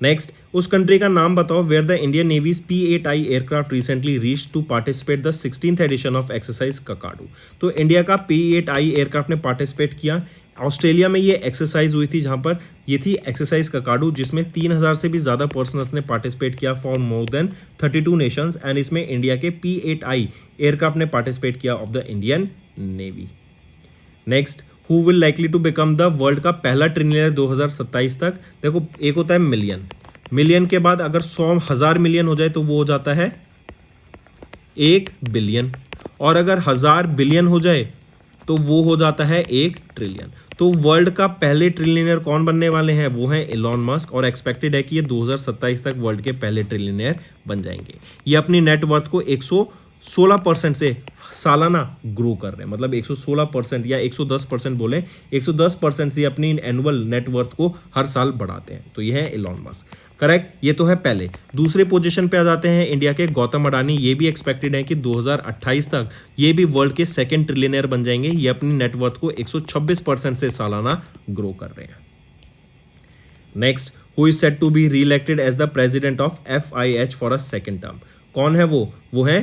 नेक्स्ट, उस कंट्री का नाम बताओ where the Indian navy's P-8I aircraft recently reach to participate the 16th edition of exercise Kakadu. तो इंडिया का P-8I एयरक्राफ्ट ने पार्टिसिपेट किया। ऑस्ट्रेलिया में ये एक्सरसाइज हुई थी, जहां पर ये थी एक्सरसाइज ककाडू, जिसमें 3000 से भी ज्यादा पर्सनल्स ने पार्टिसिपेट किया for more than 32 nations, and इसमें इंडिया के P-8I एयरक्राफ्ट ने पार्टिसिपेट किया of the Indian navy. Next, who will likely to become the world का पहला ट्रिलियनर 2027 तक। देखो, एक होता है मिलियन, मिलियन के बाद अगर 100,000 मिलियन हो जाए तो वो हो जाता है 1 बिलियन, और अगर 1000 बिलियन हो जाए तो वो हो जाता है 1 ट्रिलियन। तो वर्ल्ड का पहले ट्रिलियनर कौन बनने वाले हैं, वो हैं इलॉन मस्क, और एक्सपेक्टेड है कि ये 2027 तक वर्ल्ड के पहले ट्रिलियनर बन जाएंगे। ये अपनी नेटवर्थ को 116% से सालाना ग्रो कर रहे हैं, मतलब 116% या 110% बोले, 110% से अपनी एनुअल नेटवर्थ को हर साल बढ़ाते हैं। तो ये है इलॉन मस्क, करेक्ट। ये तो है पहले। दूसरे पोजीशन पे आ जाते हैं इंडिया के गौतम अडानी। ये भी एक्सपेक्टेड है कि 2028 तक ये भी वर्ल्ड के सेकंड ट्रिलियनर बन जाएंगे। ये अपनी नेटवर्थ को 126% से सालाना ग्रो कर रहे हैं। Next, who is set to be reelected as the president of FIH for a second term. कौन है वो है,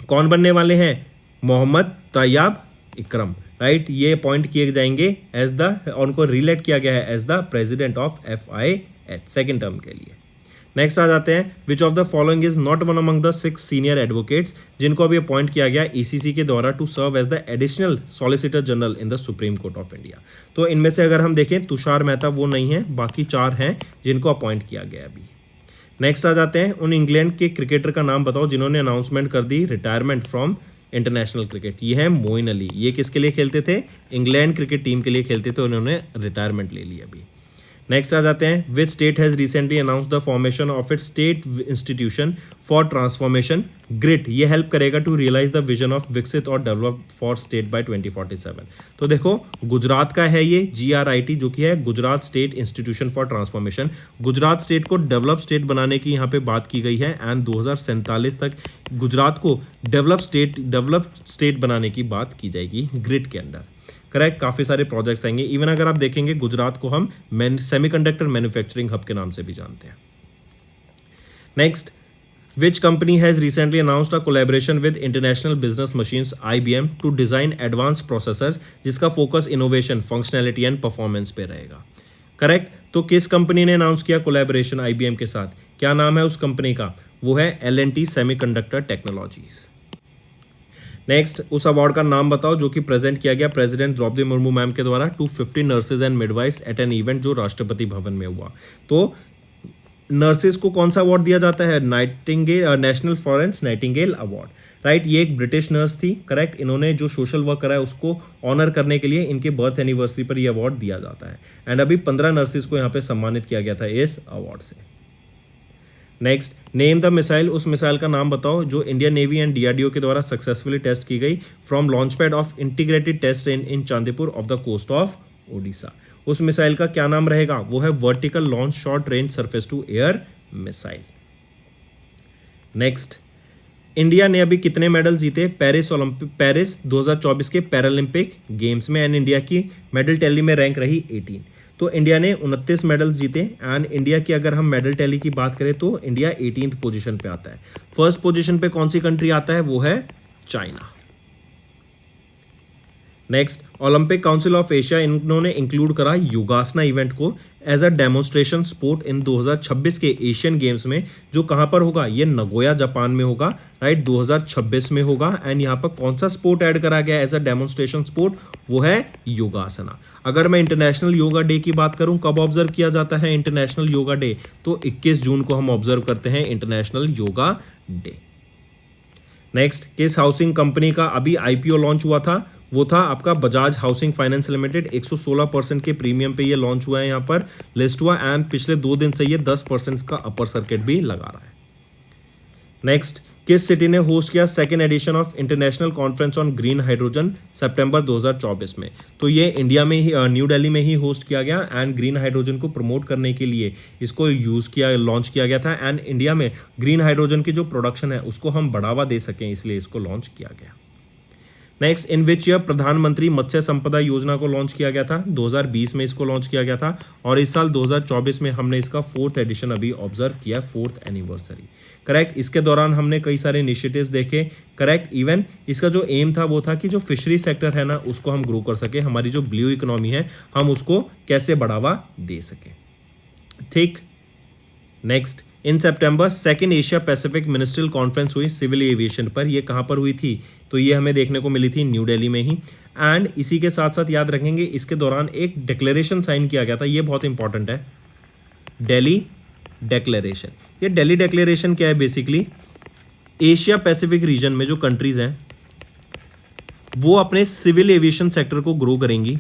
कौन बनने वाले हैं, मोहम्मद तैयब इकरम, राइट। ये अपॉइंट किए जाएंगे एज द, उनको रिलेक्ट किया गया है as the president of FIH second term के लिए। नेक्स्ट आ जाते हैं, which of the following is not one among the 6 senior advocates, जिनको अभी अपॉइंट किया गया ECC के द्वारा to serve as the additional solicitor general in the supreme court of India. तो इनमें से अगर हम देखें, तुषार मेहता वो नहीं है, बाकी 4 हैं जिनको अपॉइंट किया गया अभी। नेक्स्ट आ जाते हैं, उन इंग्लैंड के क्रिकेटर का नाम बताओ जिन्होंने अनाउंसमेंट कर दी रिटायरमेंट फ्रॉम इंटरनेशनल क्रिकेट। ये है मोइन अली। ये किसके लिए खेलते थे, इंग्लैंड क्रिकेट टीम के लिए खेलते थे, उन्होंने रिटायरमेंट ले ली अभी। नेक्स्ट आ जाते हैं, which state has recently announce the formation of its state institution for transformation grit. ये हेल्प करेगा to realise the vision of विकसित और डेवलप फॉर स्टेट बाय 2047। तो देखो, गुजरात का है ये GRIT, जो कि है Gujarat state institution for transformation. Gujarat state को डेवलप स्टेट बनाने की यहाँ पे बात की गई है, एंड 2047 तक गुजरात को डेवलप स्टेट बनाने की बात की जाएगी ग्रिट के अंडर, करेक्ट। काफी सारे प्रोजेक्ट्स आएंगे। इवन अगर आप देखेंगे, गुजरात को हम सेमीकंडक्टर मैन्युफैक्चरिंग हब के नाम से भी जानते हैं। Next, which company has recently announced a collaboration with international business machines IBM to design advance processors, जिसका focus innovation, functionality and performance पे रहेगा, करेक्ट। तो किस कंपनी ने अनाउंस किया कोलैबोरेशन IBM के साथ, क्या नाम है उस कंपनी का, वो है L&T सेमीकंडक्टर टेक्नोलॉजीज। नेक्स्ट, उस अवार्ड का नाम बताओ जो कि प्रेजेंट किया गया प्रेसिडेंट द्रौपदी मुर्मू मैम के द्वारा to 50 nurses and midwifes at an event जो राष्ट्रपति भवन में हुआ। तो नर्सेज को कौन सा अवार्ड दिया जाता है, national Florence Nightingale award, right. ये एक ब्रिटिश नर्स थी, करेक्ट। इन्होंने जो सोशल वर्क करा है उसको ऑनर करने के लिए इनके बर्थ एनिवर्सरी पर यह अवार्ड दिया जाता है, एंड अभी 15 नर्सेज को यहाँ पे सम्मानित किया गया था इस अवार्ड से। Next, name the missile. उस मिसाइल का नाम बताओ जो इंडियन नेवी एंड DRDO के द्वारा सक्सेसफुली टेस्ट की गई from launch pad of integrated test in Chandipur off the coast of Odisha. उस मिसाइल का क्या नाम रहेगा, वो है vertical launch short range surface to air missile. Next, India ने अभी कितने मेडल जीते पेरिस 2024 के पैरालंपिक गेम्स में, एंड इंडिया की मेडल टैली में रैंक रही 18। तो इंडिया ने 29 मेडल जीते, एंड इंडिया की अगर हम मेडल टैली की बात करें तो इंडिया 18th पोजीशन पे आता है। फर्स्ट पोजीशन पे कौन सी कंट्री आता है, वो है China. Next, Olympic council of Asia, इन्होंने इंक्लूड करा योगासना इवेंट को as a demonstration sport in 2026 के एशियन गेम्स में, जो कहां पर होगा, ये नगोया जापान में होगा, राइट। 2026 में होगा, एंड यहां पर कौन सा स्पोर्ट ऐड करा गया एज अ डेमोन्स्ट्रेशन स्पोर्ट, वो है योगासना। अगर मैं इंटरनेशनल योगा डे की बात करूं, कब ऑब्जर्व किया जाता है इंटरनेशनल योगा डे, तो 21 जून को हम ऑब्जर्व करते हैं इंटरनेशनल योगा डे। नेक्स्ट, किस हाउसिंग कंपनी का अभी आईपीओ लॉन्च हुआ था? वो था आपका बजाज हाउसिंग फाइनेंस लिमिटेड। 116% के प्रीमियम पे ये लॉन्च हुआ है, यहाँ पर लिस्ट हुआ, एंड पिछले 2 दिन से ये 10% का अपर सर्किट भी लगा रहा है। नेक्स्ट, किस सिटी ने होस्ट किया second edition of international conference on green hydrogen सितंबर 2024 में? तो ये इंडिया में ही, न्यू दिल्ली में ही होस्ट किया गया, एंड ग्रीन हाइड्रोजन को प्रमोट करने के लिए इसको लॉन्च किया गया था, एंड इंडिया में ग्रीन हाइड्रोजन की जो प्रोडक्शन है उसको हम बढ़ावा दे सकें, इसलिए इसको लॉन्च किया गया। नेक्स्ट, इन विच ईयर प्रधानमंत्री मत्स्य संपदा योजना को लॉन्च किया गया था? 2020 में इसको लॉन्च किया गया था, और इस साल 2024 में हमने इसका 4th एडिशन अभी ऑब्जर्व किया, 4th एनिवर्सरी। करेक्ट। इसके दौरान हमने कई सारे इनिशिएटिव्स देखे। करेक्ट। इवन इसका जो एम था वो था कि जो फिशरी सेक्टर है ना उसको हम ग्रो कर सके, हमारी जो ब्लू इकोनॉमी है हम उसको कैसे बढ़ावा दे सके। ठीक। Next, in September second Asia Pacific ministerial conference हुई सिविल एविएशन पर। ये कहाँ पर हुई थी? तो ये हमें देखने को मिली थी न्यू दिल्ली में ही। एंड इसी के साथ साथ याद रखेंगे इसके दौरान एक डिक्लेरेशन साइन किया गया था, ये बहुत इंपॉर्टेंट है, दिल्ली डिक्लेरेशन। ये दिल्ली डिक्लेरेशन क्या है? बेसिकली एशिया पैसिफिक रीजन में जो कंट्रीज हैं वो अपने सिविल एविएशन सेक्टर को ग्रो करेंगी।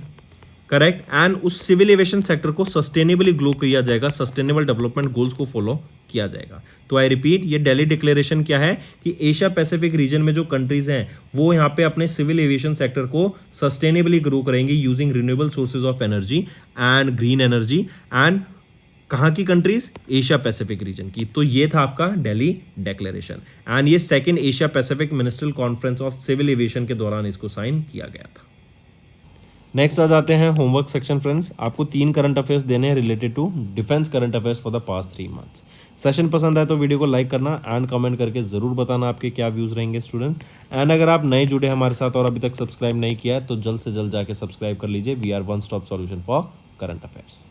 करेक्ट। एंड उस सिविल एविएशन सेक्टर को सस्टेनेबली ग्रो किया जाएगा, सस्टेनेबल डेवलपमेंट गोल्स को फॉलो किया जाएगा। तो आई रिपीट, ये दिल्ली डिक्लेरेशन क्या है कि एशिया पैसिफिक रीजन में जो कंट्रीज हैं वो यहाँ पे अपने सिविल एविएशन सेक्टर को सस्टेनेबली ग्रो करेंगे using renewable sources of energy and green energy. And कहाँ की कंट्रीज? एशिया पैसिफिक रीजन की। तो ये था आपका दिल्ली डिक्लेरेशन, एंड ये second Asia Pacific ministerial conference of civil aviation के दौरान इसको साइन किया गया था। नेक्स्ट आ जाते हैं होमवर्क सेक्शन फ्रेंड्स। आपको 3 करंट अफेयर्स देने हैं related to defence current affairs for the past 3 months. Session पसंद आए तो वीडियो को लाइक करना एंड कमेंट करके जरूर बताना आपके क्या व्यूज रहेंगे स्टूडेंट। एंड अगर आप नए जुड़े हमारे साथ और अभी तक सब्सक्राइब नहीं किया है तो जल्द से जल्द जाके सब्सक्राइब कर लीजिए। We are one stop solution for current affairs.